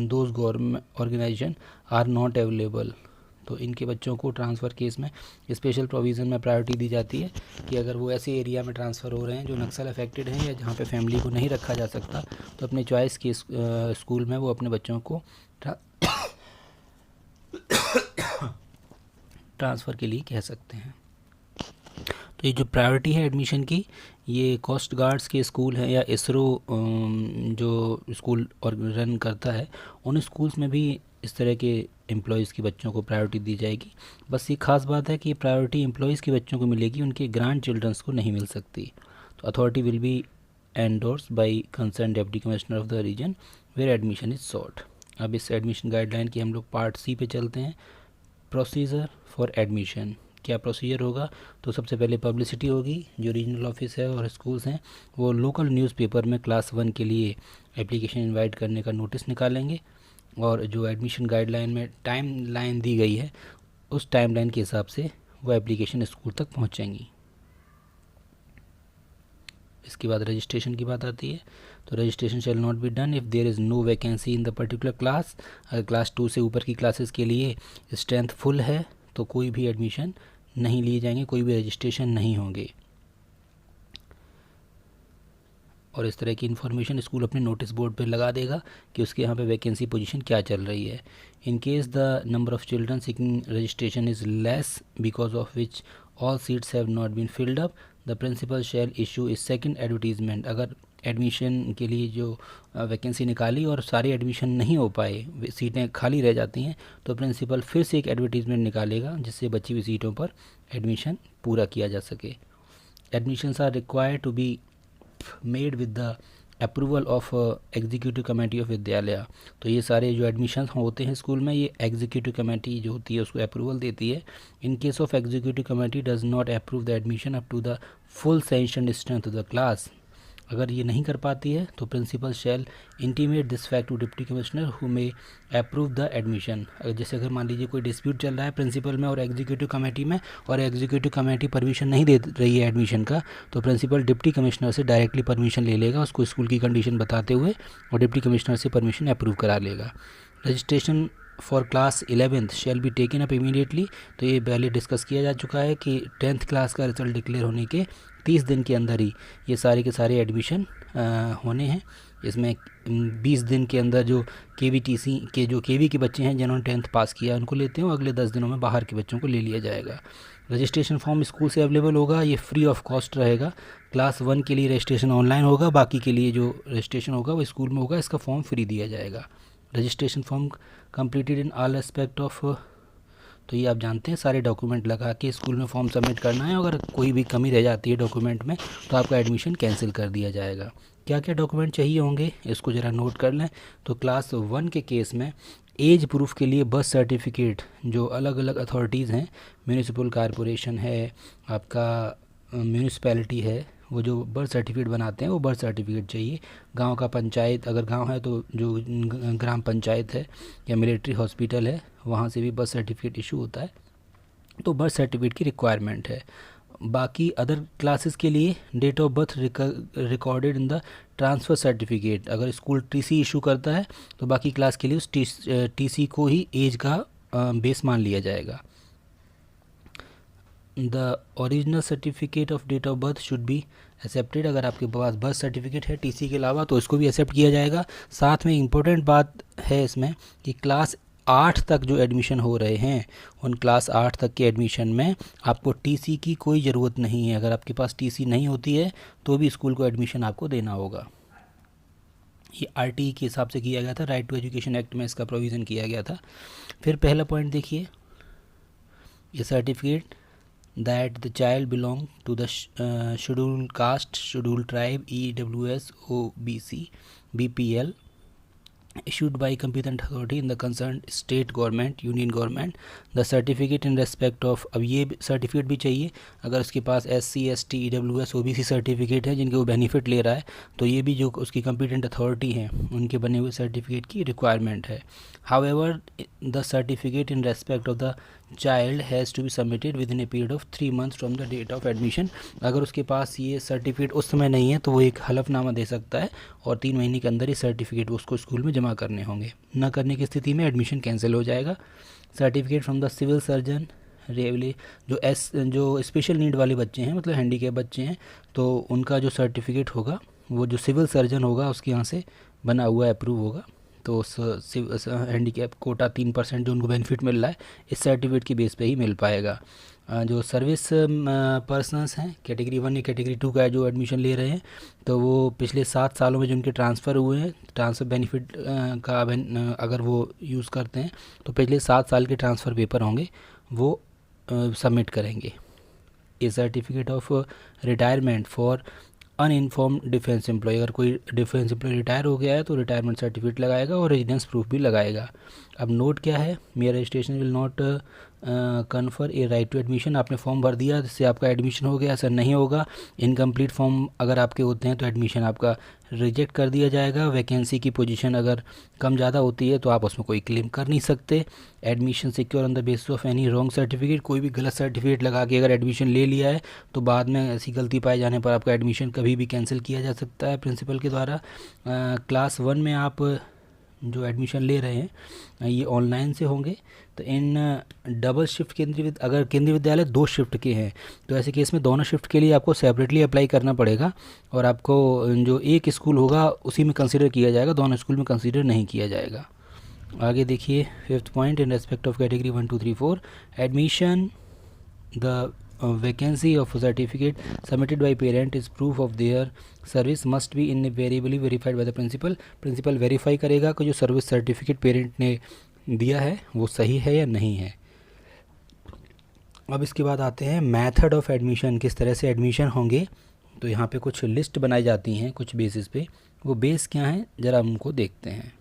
A: those government organization are not available. तो इनके बच्चों को transfer case में special provision में priority दी जाती है कि अगर वो ऐसे एरिया में ट्रांसफ़र हो रहे हैं जो नक्सल अफेक्टेड हैं या जहाँ पे फैमिली को नहीं रखा जा सकता, तो अपने चॉइस के स्कूल में वो अपने बच्चों को ट्रांसफ़र के लिए कह सकते हैं। तो ये जो प्रायोरिटी है एडमिशन की, ये कोस्ट गार्ड्स के स्कूल हैं या इसरो जो स्कूल और रन करता है, उन स्कूल्स में भी इस तरह के एम्प्लॉयज़ के बच्चों को प्रायोरिटी दी जाएगी। बस ये खास बात है कि ये प्रायोरिटी एम्प्लॉयज़ के बच्चों को मिलेगी, उनके ग्रांड चिल्ड्रंस को नहीं मिल सकती। तो authority will be endorse by concern deputy commissioner of the region where admission is sought. अब इस एडमिशन गाइडलाइन के हम लोग पार्ट सी पे चलते हैं। प्रोसीजर फॉर एडमिशन, क्या प्रोसीजर होगा? तो सबसे पहले पब्लिसिटी होगी। जो रीजनल ऑफिस है और स्कूल्स हैं वो लोकल न्यूज़पेपर में क्लास 1 के लिए एप्लीकेशन इनवाइट करने का नोटिस निकालेंगे, और जो एडमिशन गाइडलाइन में टाइम लाइन दी गई है उस टाइम लाइन के हिसाब से वो एप्लीकेशन स्कूल तक पहुंचेंगी। इसके बाद रजिस्ट्रेशन की बात आती है। तो registration shall not be done if there is no vacancy in the particular class. अगर क्लास 2 से ऊपर की क्लासेस के लिए स्ट्रेंथ फुल है तो कोई भी एडमिशन नहीं लिए जाएंगे, कोई भी रजिस्ट्रेशन नहीं होंगे। और इस तरह की इन्फॉर्मेशन स्कूल अपने नोटिस बोर्ड पर लगा देगा कि उसके यहाँ पे वैकेंसी पोजीशन क्या चल रही है। In case the number of children seeking registration is less because of which all seats have not been filled up, the principal shall issue is second advertisement. अगर एडमिशन के लिए जो वैकेंसी निकाली और सारे एडमिशन नहीं हो पाए, सीटें खाली रह जाती हैं, तो प्रिंसिपल फिर से एक एडवर्टीजमेंट निकालेगा जिससे बची हुई सीटों पर एडमिशन पूरा किया जा सके। Admissions are required to be made with the approval of executive committee of Vidyalaya. तो ये सारे जो एडमिशन होते हैं स्कूल में, ये एग्जीक्यूटिव कमेटी जो होती है उसको अप्रूवल देती है। In case of executive committee does not approve the admission up to the full sanction strength of the class, अगर ये नहीं कर पाती है तो principal shall intimate this fact to deputy commissioner who may approve the admission. जैसे अगर मान लीजिए कोई डिस्प्यूट चल रहा है प्रिंसिपल में और एग्जीक्यूटिव कमेटी में, और एग्जीक्यूटिव कमेटी परमिशन नहीं दे रही है एडमिशन का, तो प्रिंसिपल डिप्टी कमिश्नर से डायरेक्टली परमिशन ले लेगा उसको स्कूल की कंडीशन बताते हुए, और डिप्टी कमिश्नर से परमिशन अप्रूव करा लेगा। Registration for class 11th shall be taken up immediately. तो ये पहले डिस्कस किया जा चुका है कि 10th क्लास का रिजल्ट डिक्लेयर होने के 30 दिन के अंदर ही ये सारे के सारे एडमिशन होने हैं। इसमें 20 दिन के अंदर जो KVTC के जो KV के बच्चे हैं जिन्होंने 10th पास किया उनको लेते हैं, और अगले 10 दिनों में बाहर के बच्चों को ले लिया जाएगा। रजिस्ट्रेशन फॉर्म स्कूल से अवेलेबल होगा, ये फ्री ऑफ कॉस्ट रहेगा। क्लास 1 के लिए रजिस्ट्रेशन ऑनलाइन होगा, बाकी के लिए जो रजिस्ट्रेशन होगा वो स्कूल में होगा, इसका फॉर्म फ्री दिया जाएगा। Registration form completed in all aspect of, तो ये आप जानते हैं सारे डॉक्यूमेंट लगा के स्कूल में फॉर्म सबमिट करना है। अगर कोई भी कमी रह जाती है डॉक्यूमेंट में तो आपका एडमिशन कैंसिल कर दिया जाएगा। क्या क्या डॉक्यूमेंट चाहिए होंगे इसको ज़रा नोट कर लें। तो क्लास 1 के केस में एज प्रूफ के लिए बर्थ सर्टिफिकेट, जो अलग अलग अथॉरिटीज़ हैं, म्यूनिसिपल कॉरपोरेशन है, आपका म्यूनिसिपैलिटी है, वो जो बर्थ सर्टिफिकेट बनाते हैं वो बर्थ सर्टिफिकेट चाहिए। गांव का पंचायत, अगर गांव है तो जो ग्राम पंचायत है या मिलिट्री हॉस्पिटल है वहाँ से भी बर्थ सर्टिफिकेट इशू होता है, तो बर्थ सर्टिफिकेट की रिक्वायरमेंट है। बाकी अदर क्लासेस के लिए date of birth recorded in the transfer certificate. अगर स्कूल TC इशू करता है तो बाकी क्लास के लिए उस TC को ही एज का बेस मान लिया जाएगा। The original certificate of date of birth should be accepted. अगर आपके पास बर्थ सर्टिफिकेट है TC के अलावा तो इसको भी एक्सेप्ट किया जाएगा। साथ में इम्पोर्टेंट बात है इसमें कि क्लास 8 तक जो एडमिशन हो रहे हैं उन क्लास 8 तक के एडमिशन में आपको TC की कोई ज़रूरत नहीं है। अगर आपके पास TC नहीं होती है तो भी स्कूल को एडमिशन आपको देना होगा। ये RTE के हिसाब से किया गया था, राइट टू एजुकेशन एक्ट में इसका प्रोविज़न किया गया था। फिर पहला पॉइंट देखिए, ये certificate that the child belong to the scheduled caste, scheduled tribe, EWS, OBC, BPL, issued by competent authority in the concerned state government, union government. The certificate in respect of, अब ये certificate भी चाहिए अगर उसके पास SC, ST, EWS, OBC certificate है जिनके वो benefit ले रहा है, तो ये भी जो उसकी competent authority हैं उनके बने हुए सर्टिफिकेट की रिक्वायरमेंट है। However, the certificate in respect of the child has to be submitted within a period of 3 months from the date of admission. अगर उसके पास ये सर्टिफिकेट उस समय नहीं है तो वो एक हलफनामा दे सकता है और 3 महीने के अंदर ये सर्टिफिकेट उसको स्कूल में जमा करने होंगे। न करने की स्थिति में एडमिशन कैंसिल हो जाएगा। Certificate from the civil surgeon रेवली, जो स्पेशल नीड वाले बच्चे हैं, मतलब हैंडीकैप बच्चे हैं, तो उनका जो सर्टिफिकेट होगा वो जो सिविल सर्जन होगा उसके यहाँ से बना हुआ अप्रूव होगा। तो हैंडीकैप कोटा 3% जो उनको बेनिफिट मिल रहा है इस सर्टिफिकेट की बेस पे ही मिल पाएगा। जो सर्विस पर्सनस हैं कैटेगरी 1 या कैटेगरी 2 का जो एडमिशन ले रहे हैं, तो वो पिछले 7 सालों में जो उनके ट्रांसफ़र हुए हैं, ट्रांसफ़र बेनिफिट का अगर वो यूज़ करते हैं तो पिछले 7 साल के ट्रांसफ़र पेपर होंगे वो सबमिट करेंगे। A certificate of retirement for uniformed defence employ, अगर कोई डिफेंस एम्प्लॉय रिटायर हो गया है तो रिटायरमेंट सर्टिफिकेट लगाएगा और रेजिडेंस प्रूफ भी लगाएगा। अब नोट क्या है, mere registration will not confer a right to admission. आपने फॉर्म भर दिया जिससे आपका एडमिशन हो गया, सर नहीं होगा, इनकम्प्लीट फॉर्म अगर आपके होते हैं तो एडमिशन आपका रिजेक्ट कर दिया जाएगा। वैकेंसी की पोजीशन अगर कम ज़्यादा होती है तो आप उसमें कोई क्लेम कर नहीं सकते। Admission secure on the basis of any wrong certificate, कोई भी गलत सर्टिफिकेट लगा के अगर एडमिशन ले लिया है तो बाद में ऐसी गलती पाए जाने पर आपका एडमिशन कभी भी कैंसिल किया जा सकता है प्रिंसिपल के द्वारा। क्लास 1 में आप जो एडमिशन ले रहे हैं ये ऑनलाइन से होंगे। तो इन डबल शिफ्ट अगर केंद्रीय विद्यालय 2 शिफ्ट के हैं तो ऐसे केस में दोनों शिफ्ट के लिए आपको सेपरेटली अप्लाई करना पड़ेगा और आपको जो एक स्कूल होगा उसी में कंसीडर किया जाएगा, दोनों स्कूल में कंसीडर नहीं किया जाएगा। आगे देखिए 5th point, in respect of category 1 2 3 4 admission the vacancy of a certificate submitted by parent is proof of their service must be invariably verified by the principal। Principal verify करेगा कि जो service certificate parent ने दिया है वो सही है या नहीं है। अब इसके बाद आते हैं मेथड ऑफ एडमिशन, किस तरह से एडमिशन होंगे। तो यहाँ पे कुछ लिस्ट बनाई जाती हैं कुछ बेसिस पे, वो बेस क्या हैं ज़रा उनको देखते हैं।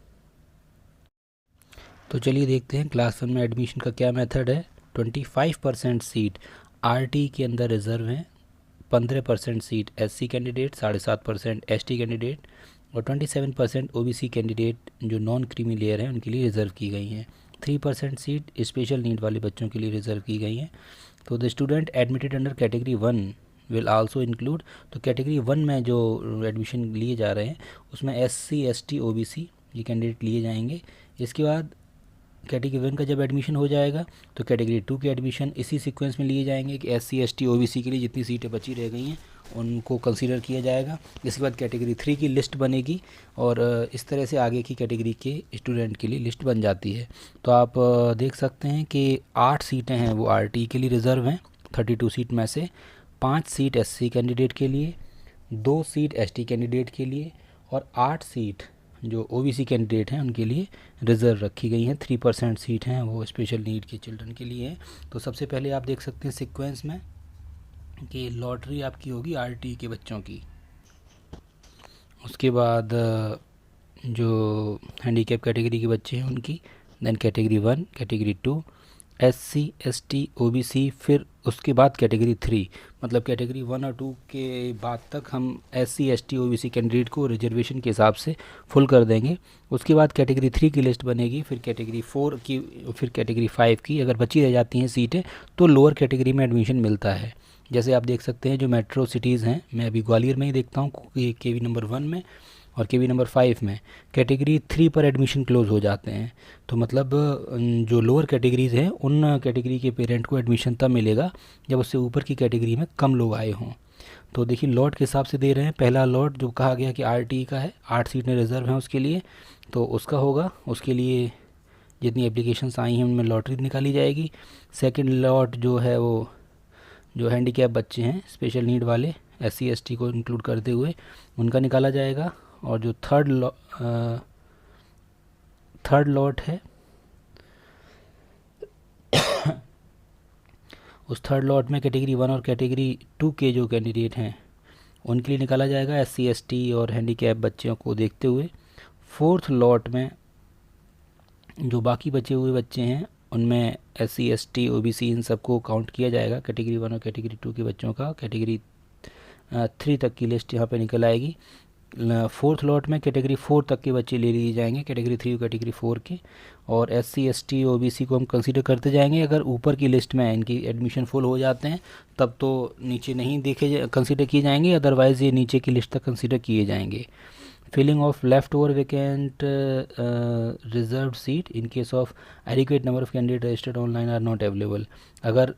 A: तो चलिए देखते हैं क्लास 1 में एडमिशन का क्या मेथड है। 25% सीट आरटी के अंदर रिज़र्व हैं, 15% seat SC candidate, 7.5% ST candidate और 27% ओबीसी कैंडिडेट जो नॉन क्रीमी लेयर हैं उनके लिए रिज़र्व की गई हैं। 3% सीट स्पेशल नीड वाले बच्चों के लिए रिज़र्व की गई हैं। तो the student admitted under category 1 will also include, तो कैटेगरी 1 में जो एडमिशन लिए जा रहे हैं उसमें एससी एसटी ओबीसी ये कैंडिडेट लिए जाएंगे। इसके बाद कैटेगरी 1 का जब एडमिशन हो जाएगा तो कैटेगरी 2 के एडमिशन इसी सीक्वेंस में लिए जाएंगे कि एससी एसटी ओबीसी के लिए जितनी सीटें बची रह गई हैं उनको कंसीडर किया जाएगा। इसके बाद कैटेगरी 3 की लिस्ट बनेगी और इस तरह से आगे की कैटेगरी के स्टूडेंट के लिए लिस्ट बन जाती है। तो आप देख सकते हैं कि 8 सीटें हैं वो आरटी के लिए रिज़र्व हैं 32 सीट में से, 5 सीट एससी कैंडिडेट के लिए, 2 सीट एसटी कैंडिडेट के लिए और 8 सीट जो ओबीसी कैंडिडेट हैं उनके लिए रिज़र्व रखी गई हैं। 3% सीट हैं वो स्पेशल नीड के चिल्ड्रन के लिए हैं। तो सबसे पहले आप देख सकते हैं सीक्वेंस में कि लॉटरी आपकी होगी आरटी के बच्चों की, उसके बाद जो हैंडीकैप कैटेगरी के बच्चे हैं उनकी, then category 1, category 2, SC ST OBC, फिर उसके बाद कैटेगरी 3, मतलब कैटेगरी 1 और 2 के बाद तक हम एससी एसटी ओबीसी कैंडिडेट को रिजर्वेशन के हिसाब से फुल कर देंगे। उसके बाद कैटेगरी 3 की लिस्ट बनेगी, फिर कैटेगरी 4 की, फिर कैटेगरी 5 की। अगर बची रह जाती हैं सीटें तो लोअर कैटेगरी में एडमिशन मिलता है। जैसे आप देख सकते हैं जो मेट्रो सिटीज़ हैं, मैं अभी ग्वालियर में ही देखता हूँ केवी नंबर 1 में और केवी नंबर 5 में कैटेगरी 3 पर एडमिशन क्लोज़ हो जाते हैं। तो मतलब जो लोअर कैटेगरीज़ हैं उन कैटेगरी के पेरेंट को एडमिशन तब मिलेगा जब उससे ऊपर की कैटेगरी में कम लोग आए हों। तो देखिए लॉट के हिसाब से दे रहे हैं। पहला लॉट जो कहा गया कि आरटी का है, 8 सीटें रिज़र्व हैं उसके लिए, तो उसका होगा, उसके लिए जितनी एप्लीकेशंस आई हैं उनमें लॉटरी निकाली जाएगी। सेकेंड लॉट जो है वो जो हैंडीकैप बच्चे हैं स्पेशल नीड वाले एससी एसटी को इंक्लूड करते हुए उनका निकाला जाएगा। और जो थर्ड लॉट है उस थर्ड लॉट में कैटेगरी 1 और कैटेगरी 2 के जो कैंडिडेट हैं उनके लिए निकाला जाएगा एससी एसटी और हैंडीकैप बच्चों को देखते हुए। फोर्थ लॉट में जो बाकी बचे हुए बच्चे हैं उनमें एससी एसटी ओबीसी इन सबको काउंट किया जाएगा कैटेगरी 1 और कैटेगरी 2 के बच्चों का। कैटेगरी 3 तक की लिस्ट यहाँ पे निकल आएगी। फोर्थ लॉट में कैटेगरी 4 तक के बच्चे ले लिए जाएंगे, कैटेगरी 3 और कैटेगरी 4 के, और एससी एसटी ओबीसी को हम कंसीडर करते जाएंगे। अगर ऊपर की लिस्ट में इनकी एडमिशन फुल हो जाते हैं तब तो नीचे नहीं कंसीडर किए जाएंगे, अदरवाइज़ ये नीचे की लिस्ट तक कंसीडर किए जाएंगे। Filling of left over vacant reserve seat in case of adequate number of candidate registered online are not available. अगर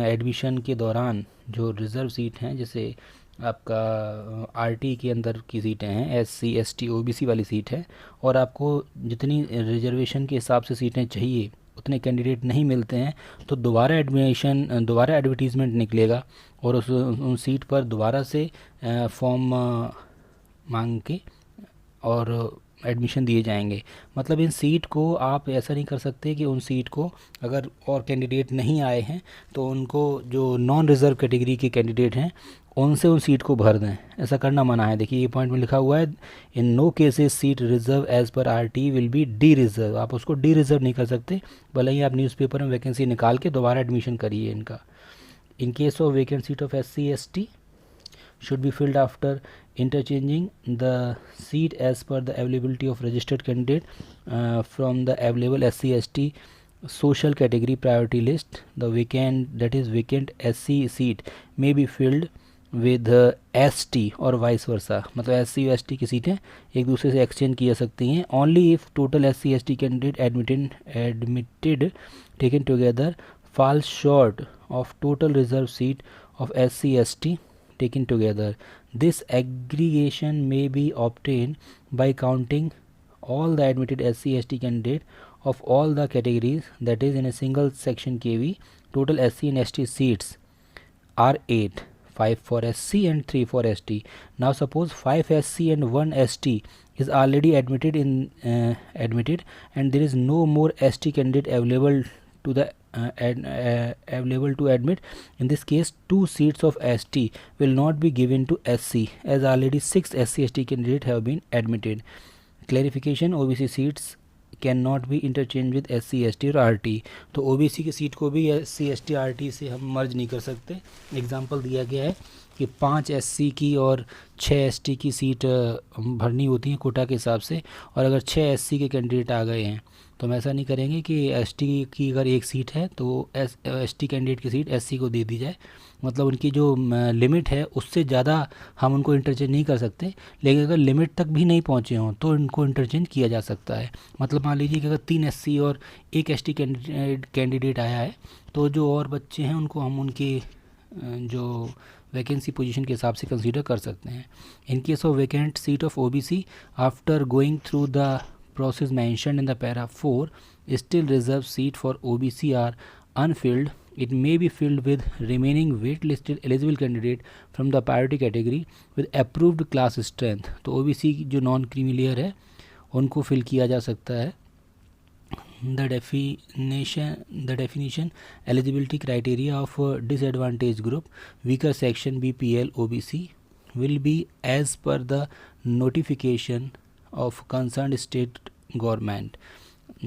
A: एडमिशन के दौरान जो रिज़र्व सीट हैं, जैसे आपका आरटी के अंदर की सीटें हैं, एससी एसटी ओबीसी वाली सीट है, और आपको जितनी रिजर्वेशन के हिसाब से सीटें चाहिए उतने कैंडिडेट नहीं मिलते हैं, तो दोबारा दोबारा एडवर्टीज़मेंट निकलेगा और उन सीट पर दोबारा से फॉर्म मांग के और एडमिशन दिए जाएंगे। मतलब इन सीट को आप ऐसा नहीं कर सकते कि उन सीट को अगर और कैंडिडेट नहीं आए हैं तो उनको जो नॉन रिज़र्व कैटेगरी के कैंडिडेट हैं उनसे उन सीट को भर दें, ऐसा करना मना है। देखिए ये पॉइंट में लिखा हुआ है, in no cases seat reserve as per RT will be dereserve. आप उसको डी रिजर्व नहीं कर सकते, भले ही आप न्यूज़पेपर में वैकेंसी निकाल के दोबारा एडमिशन करिए इनका। इन case of vacant seat of SC ST should be filled after interchanging the seat as per the availability of registered candidate from the available SC ST social category priority list. The vacant, that is vacant SC seat may be filled with ST और vice versa. मतलब SC और ST की सीटें एक दूसरे से exchange की जा सकती हैं only if total SC ST candidate admitted taken together falls short of total reserve seat of SC ST taken together. This aggregation may be obtained by counting all the admitted SC ST candidate of all the categories, that is in a single section KV. Total SC and ST seats are 8, 5 for SC and 3 for ST. Now suppose 5 SC and 1 ST is already admitted and there is no more ST candidate available to the available to admit. In this case 2 seats of ST will not be given to SC as already 6 SC ST candidates have been admitted. Clarification: OBC seats can not be interchange with SC ST और RT। तो OBC की seat को भी SC ST RT से हम मर्ज नहीं कर सकते। एग्जांपल दिया गया है कि 5 SC की और 6 ST की सीट भरनी होती है कोटा के हिसाब से, और अगर 6 SC के कैंडिडेट आ गए हैं तो हम ऐसा नहीं करेंगे कि ST की अगर एक सीट है तो ST कैंडिडेट की सीट SC को दे दी जाए। मतलब उनकी जो लिमिट है उससे ज़्यादा हम उनको इंटरचेंज नहीं कर सकते, लेकिन अगर लिमिट तक भी नहीं पहुँचे हों तो इनको इंटरचेंज किया जा सकता है। मतलब मान लीजिए कि अगर 3 SC और 1 ST कैंडिडेट आया है तो जो और बच्चे हैं उनको हम उनके जो वैकेंसी पोजीशन के हिसाब से कंसीडर कर सकते हैं। इन case of vacant seat of OBC after going through the process mentioned in the para 4 still reserved seat for OBC are unfilled, it may be filled with remaining waitlisted eligible candidate from the priority category with approved class strength। तो OBC जो non creamy layer है उनको fill किया जा सकता है। The definition eligibility criteria of disadvantaged group weaker section BPL OBC will be as per the notification of concerned state government.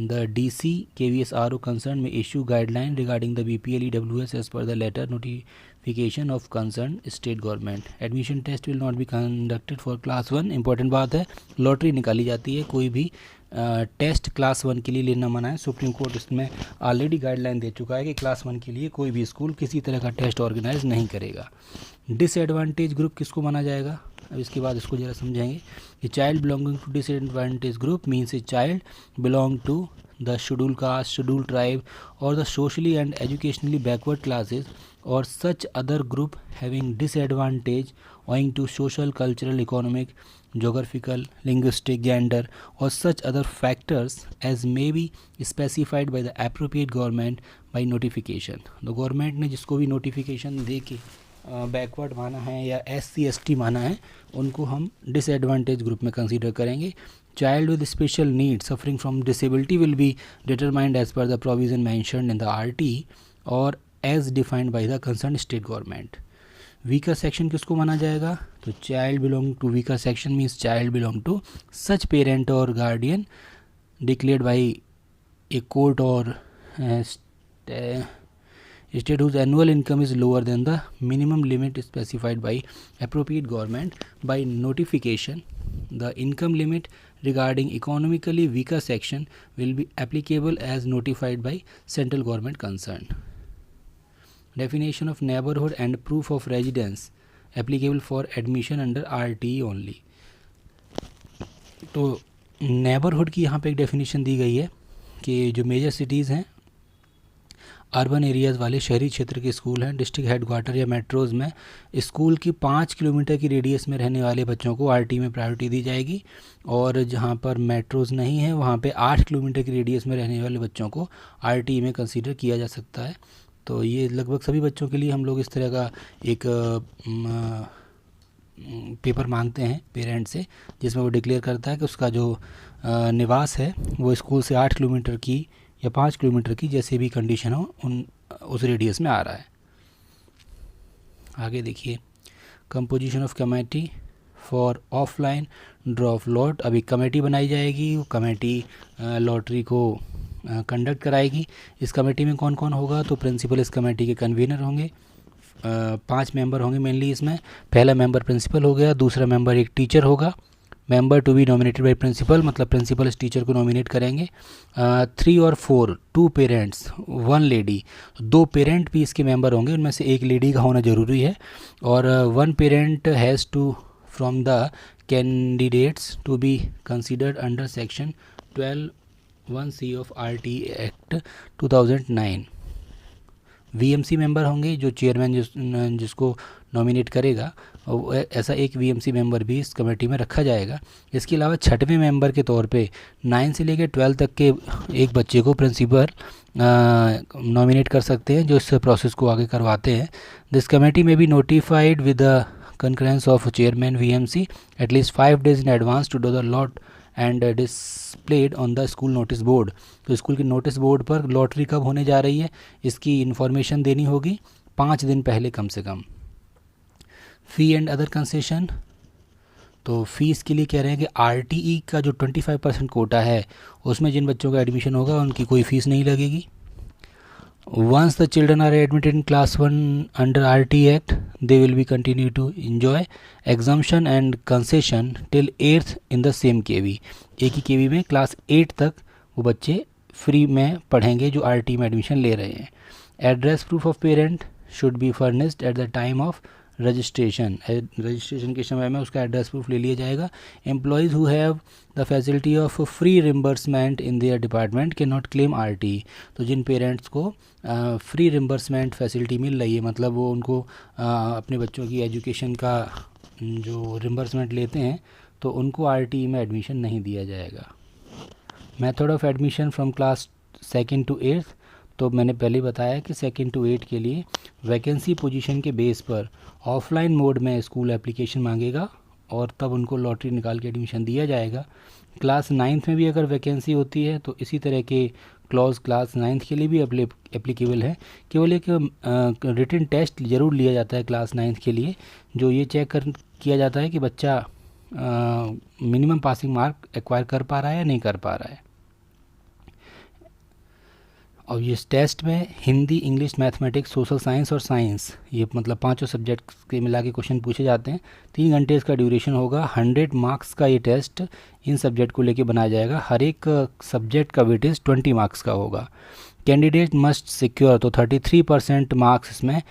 A: The DC KVSRO concerned may issue guideline regarding the BPL EWS as per the letter notification of concerned state government. Admission test will not be conducted for class 1। important बात है, lottery निकाली जाती है, कोई भी test class 1 के लिए लेना मना है। सुप्रीम कोर्ट इसमें ऑलरेडी गाइडलाइन दे चुका है कि क्लास 1 के लिए कोई भी स्कूल किसी तरह का टेस्ट ऑर्गेनाइज नहीं करेगा। डिसएडवांटेज ग्रुप किसको माना जाएगा, अब इसके बाद इसको ज़रा समझेंगे। A child belonging to disadvantage group means a child belong to the schedule caste, schedule tribe और the socially and educationally backward classes और such other group having disadvantage owing to social, cultural, economic, geographical, linguistic, gender or such other factors as may be specified by the appropriate government by notification। तो government ने जिसको भी notification दे के backward माना है या SC ST माना है उनको हम डिसएडवांटेज ग्रुप में कंसीडर करेंगे। Child with special needs suffering from disability will be determined as per the provision mentioned in the RT or as defined by the concerned state government। Weaker section किसको माना जाएगा, तो child belong to weaker section means child belong to such parent और guardian declared by a court और state whose annual income is lower than the minimum limit specified by appropriate government by notification। The income limit regarding economically weaker section will be applicable as notified by central government concerned। Definition of neighborhood and proof of residence applicable for admission under RTE only। तो neighborhood की यहाँ पे एक definition दी गई है कि जो major cities हैं अर्बन एरियाज़ वाले शहरी क्षेत्र के स्कूल हैं, डिस्ट्रिक्ट हेडक्वार्टर या मेट्रोज़ में स्कूल की 5 किलोमीटर की रेडियस में रहने वाले बच्चों को आरटी में प्रायोरिटी दी जाएगी। और जहाँ पर मेट्रोज़ नहीं है वहाँ पे 8 किलोमीटर की रेडियस में रहने वाले बच्चों को आरटी में कंसीडर किया जा सकता है। तो ये लगभग सभी बच्चों के लिए हम लोग इस तरह का एक पेपर मांगते हैं पेरेंट्स से, जिसमें वो डिक्लेयर करता है कि उसका जो निवास है वो स्कूल से 8 किलोमीटर की या 5 किलोमीटर की जैसे भी कंडीशन हो उस रेडियस में आ रहा है। आगे देखिए, composition of committee for offline draw of lot. अभी कमेटी बनाई जाएगी, वो कमेटी लॉटरी को कंडक्ट कराएगी। इस कमेटी में कौन कौन होगा? तो प्रिंसिपल इस कमेटी के कन्वीनर होंगे। 5 मेंबर होंगे मेनली इसमें। पहला मेंबर प्रिंसिपल हो गया, दूसरा मेंबर एक टीचर होगा। Member to be nominated by principal, मतलब प्रिंसिपल इस टीचर को नॉमिनेट करेंगे। 3 और 4, 2 पेरेंट्स 1 लेडी, 2 पेरेंट भी इसके मेंबर होंगे, उनमें से एक लेडी का होना ज़रूरी है। और 1 parent has to from the candidates to be considered under section 12(1)(c) of RT act 2009। VMC member होंगे, जो चेयरमैन जिसको नॉमिनेट करेगा, ऐसा एक VMC मेंबर भी इस कमेटी में रखा जाएगा। इसके अलावा 6वें मेंबर के तौर पे 9 से लेकर 12 तक के एक बच्चे को प्रिंसिपल नॉमिनेट कर सकते हैं, जो इस प्रोसेस को आगे करवाते हैं। दिस कमेटी में be notified with the concurrence of chairman VMC at least 5 days in advance to do the lot and displayed on the school notice board। तो स्कूल के नोटिस बोर्ड पर लॉटरी कब होने जा रही है इसकी इन्फॉर्मेशन देनी होगी 5 दिन पहले कम से कम। फ़ी एंड अदर कंसेशन, तो फीस के लिए कह रहे हैं कि RTE का जो 25% कोटा है उसमें जिन बच्चों का एडमिशन होगा उनकी कोई फ़ीस नहीं लगेगी। Once the children are admitted in class 1 under RT Act, they will be continue to enjoy exemption and concession till 8th in the same KV। एक ही KV में क्लास 8 तक वो बच्चे फ्री में पढ़ेंगे जो RT में एडमिशन ले रहे हैं। Address proof of parent should be furnished at the time of registration. Registration के समय में उसका एड्रेस प्रूफ ले लिया जाएगा। Employees who have the facility of free reimbursement in their department can not claim RT। तो जिन पेरेंट्स को free reimbursement facility मिल रही है, मतलब वो उनको अपने बच्चों की एजुकेशन का जो रिम्बर्समेंट लेते हैं, तो उनको RT में एडमिशन नहीं दिया जाएगा। Method of admission from class 2nd to 8th, तो मैंने पहले बताया कि 2nd to 8 के लिए वैकेंसी पोजीशन के बेस पर ऑफलाइन मोड में स्कूल एप्लीकेशन मांगेगा और तब उनको लॉटरी निकाल के एडमिशन दिया जाएगा। क्लास 9th में भी अगर वैकेंसी होती है तो इसी तरह के क्लॉज क्लास 9th के लिए भी एप्लीकेबल है। केवल एक रिटन टेस्ट ज़रूर लिया जाता है क्लास 9th के लिए, जो ये चेक किया जाता है कि बच्चा मिनिमम पासिंग मार्क एक्वायर कर पा रहा है या नहीं कर पा रहा है। और ये टेस्ट में Hindi, English, mathematics, social science और साइंस, ये मतलब 5 सब्जेक्ट के मिला के क्वेश्चन पूछे जाते हैं। 3 घंटे इसका ड्यूरेशन होगा। 100 मार्क्स का ये टेस्ट इन सब्जेक्ट को लेके बनाया जाएगा। हर एक सब्जेक्ट का वेटेज 20 मार्क्स का होगा। कैंडिडेट मस्ट सिक्योर, तो 33% मार्क्स इसमें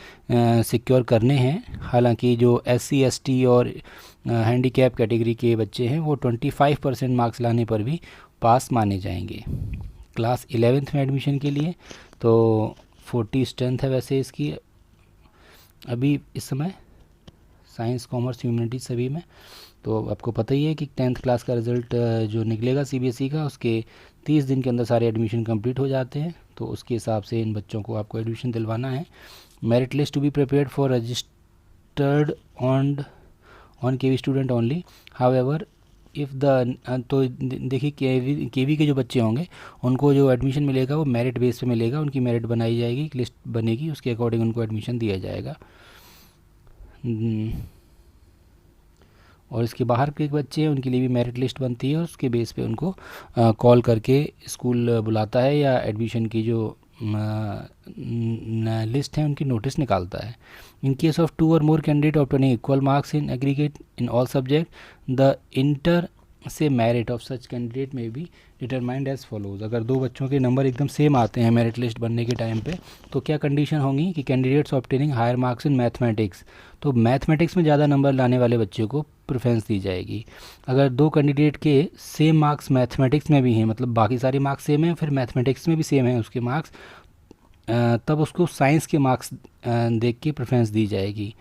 A: सिक्योर करने हैं। हालांकि जो SC ST और हैंडीकैप कैटेगरी के बच्चे हैं वो 25% मार्क्स लाने पर भी पास माने जाएंगे। क्लास 11th में एडमिशन के लिए तो 40 स्ट्रेंथ है वैसे इसकी अभी इस समय, साइंस, कॉमर्स, ह्यूमैनिटीज सभी में। तो आपको पता ही है कि 10th क्लास का रिज़ल्ट जो निकलेगा CBSE का, उसके 30 दिन के अंदर सारे एडमिशन कंप्लीट हो जाते हैं। तो उसके हिसाब से इन बच्चों को आपको एडमिशन दिलवाना है। Merit list to be prepared for registered on KV student only. However if the, तो देखिए KV के जो बच्चे होंगे उनको जो एडमिशन मिलेगा वो मेरिट बेस पे मिलेगा। उनकी मेरिट बनाई जाएगी, एक लिस्ट बनेगी, उसके अकॉर्डिंग उनको एडमिशन दिया जाएगा। और इसके बाहर के बच्चे हैं उनके लिए भी मेरिट लिस्ट बनती है, उसके बेस पे उनको कॉल करके स्कूल बुलाता है या एडमिशन की जो लिस्ट है उनकी नोटिस निकालता है। इन केस ऑफ 2 और more candidate obtaining equal marks in aggregate in all subject, the inter से मेरिट ऑफ सच कैंडिडेट में भी डिटरमाइंड एज फॉलोज। अगर 2 बच्चों के नंबर एकदम सेम आते हैं मेरिट लिस्ट बनने के टाइम पे, तो क्या कंडीशन होंगी कि candidates obtaining higher marks in mathematics, तो मैथमेटिक्स में ज़्यादा नंबर लाने वाले बच्चे को प्रेफरेंस दी जाएगी। अगर 2 कैंडिडेट के सेम मार्क्स मैथमेटिक्स में भी हैं, मतलब बाकी सारे मार्क्स सेम हैं, फिर मैथमेटिक्स में भी सेम है उसके मार्क्स, तब उसको साइंस के मार्क्स देख के प्रेफरेंस दी जाएगी.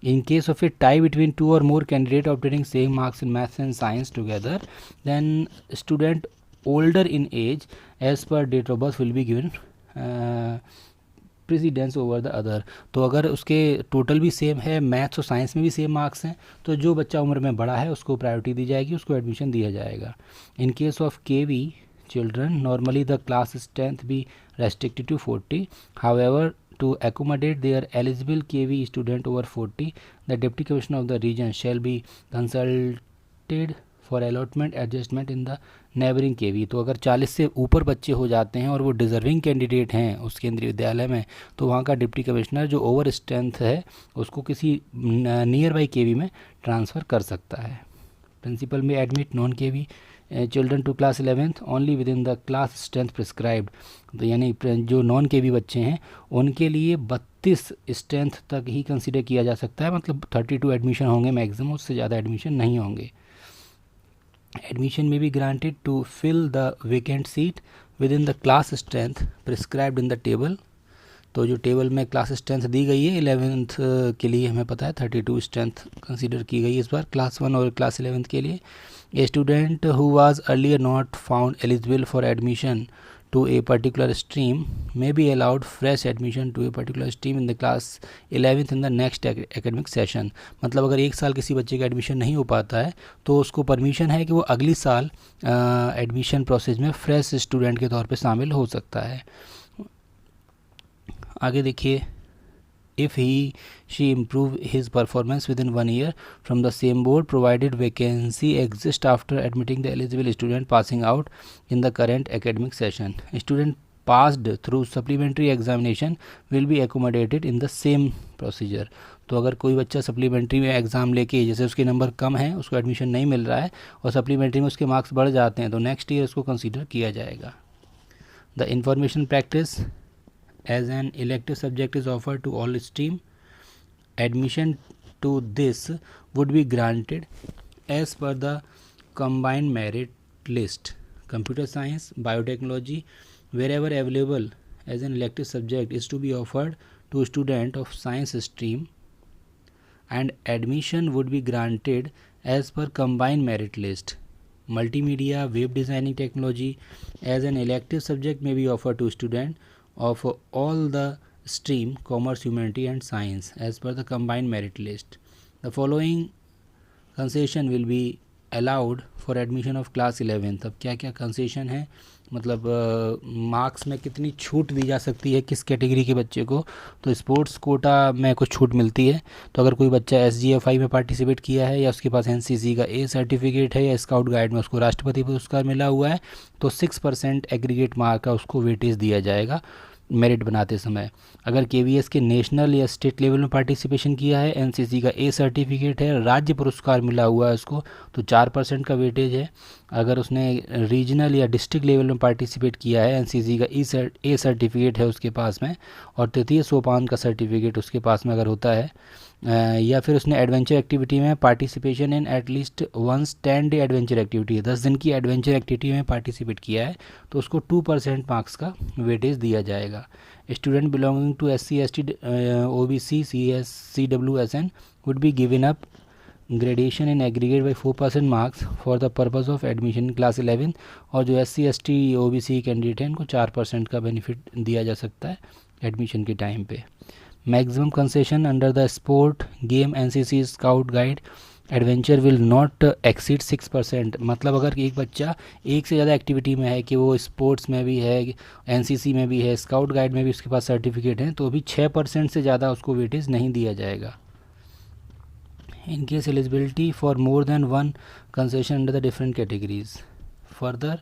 A: In case of a tie between 2 और more candidate obtaining same marks in maths and science together, then student older in age as per date of birth will be given precedence over the other. तो अगर उसके total भी same है, maths और science में भी same marks हैं, तो जो बच्चा उम्र में बड़ा है उसको प्रायोरिटी दी जाएगी, उसको एडमिशन दिया जाएगा. In case of KV children, normally the class strength be restricted to 40. However, to accommodate their eligible KV student over 40, the Deputy Commissioner of the region shall be consulted for allotment adjustment in the neighbouring KV. तो अगर 40 से ऊपर बच्चे हो जाते हैं और वो डिज़र्विंग कैंडिडेट हैं उस केंद्रीय विद्यालय में, तो वहाँ का डिप्टी कमिश्नर जो ओवर स्ट्रेंथ है उसको किसी नियर बाई KV में ट्रांसफ़र कर सकता है. Principal may admit non KV children to class 11th only within the class strength prescribed. तो यानी जो नॉन KV बच्चे हैं उनके लिए 32 स्ट्रेंथ तक ही कंसिडर किया जा सकता है, मतलब 32 एडमिशन होंगे मैक्सिमम, उससे ज़्यादा एडमिशन नहीं होंगे. Admission may be granted to fill the vacant seat within the class strength prescribed in the table. तो जो टेबल में क्लास स्ट्रेंथ दी गई है 11th के लिए हमें पता है 32 स्ट्रेंथ कंसीडर की गई इस बार क्लास 1 और क्लास 11th के लिए. A student who was earlier not found eligible for admission to a particular stream may be allowed fresh admission to a particular stream in the class 11th in the next academic session. मतलब अगर एक साल किसी बच्चे का admission नहीं हो पाता है तो उसको परमिशन है कि वो अगली साल एडमिशन प्रोसेस में फ्रेश स्टूडेंट के तौर पे शामिल हो सकता है. आगे देखिए, if she improve his performance within 1 year from the same board provided vacancy exists after admitting the eligible student passing out in the current academic session. Student passed through supplementary examination will be accommodated in the same procedure. तो अगर कोई बच्चा supplementary में exam लेके, जैसे उसके number कम है, उसको एडमिशन नहीं मिल रहा है और सप्लीमेंट्री में उसके मार्क्स बढ़ जाते हैं, तो नेक्स्ट ईयर उसको कंसीडर किया जाएगा. The information practice as an elective subject is offered to all stream. Admission to this would be granted as per the combined merit list. Computer science, biotechnology, wherever available as an elective subject is to be offered to student of science stream, and admission would be granted as per combined merit list. Multimedia, web designing technology as an elective subject may be offered to student of all the stream commerce, humanity and science as per the combined merit list. The following concession will be allowed for admission of class 11th. अब क्या क्या concession है, मतलब marks में कितनी छूट दी जा सकती है किस कैटेगरी के बच्चे को. तो स्पोर्ट्स कोटा में कुछ छूट मिलती है. तो अगर कोई बच्चा SGFI में पार्टिसिपेट किया है या उसके पास NCC का A सर्टिफिकेट है या स्काउट गाइड में उसको राष्ट्रपति पुरस्कार मिला हुआ है, तो 6% एग्रीगेट मार्क का उसको वेटेज दिया जाएगा मेरिट बनाते समय. अगर KVS के नेशनल या स्टेट लेवल में पार्टिसिपेशन किया है, NCC का A सर्टिफिकेट है, राज्य पुरस्कार मिला हुआ है उसको, तो 4% का वेटेज है. अगर उसने रीजनल या डिस्ट्रिक्ट लेवल में पार्टिसिपेट किया है, NCC का A सर्टिफिकेट है उसके पास में और तृतीय सोपान का सर्टिफिकेट उसके पास में अगर होता है, या फिर उसने एडवेंचर एक्टिविटी में participation in at least 1 10 day adventure activity, 10 दिन की एडवेंचर एक्टिविटी में पार्टिसिपेट किया है, तो उसको 2% मार्क्स का वेटेज दिया जाएगा. Student belonging to SC ST OBC CWSN would be given up gradation in aggregate by 4% marks for the purpose of admission in class 11. और जो SC ST OBC कैंडिडेट हैं उनको 4% का बेनिफिट दिया जा सकता है एडमिशन के टाइम पे. Maximum concession under the sport, game, NCC, scout guide, adventure will not exceed 6%. मतलब अगर एक बच्चा एक से ज़्यादा एक्टिविटी में है कि वो स्पोर्ट्स में भी है, NCC में भी है, स्काउट गाइड में भी उसके पास सर्टिफिकेट हैं, तो अभी 6% से ज़्यादा उसको वेटेज नहीं दिया जाएगा. In case eligibility for more than 1 concession under the different categories. Further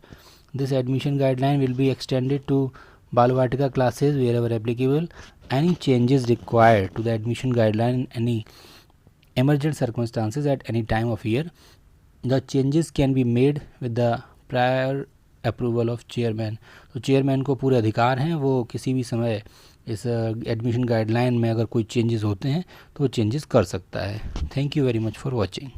A: this admission guideline will be extended to Balvatika classes wherever applicable. Any changes required to the admission guideline in any emergent circumstances at any time of year, the changes can be made with the prior approval of chairman. तो chairman को पूरे अधिकार हैं, वो किसी भी समय इस एडमिशन गाइडलाइन में अगर कोई चेंजेस होते हैं तो वो चेंजेस कर सकता है. Thank you very much for watching.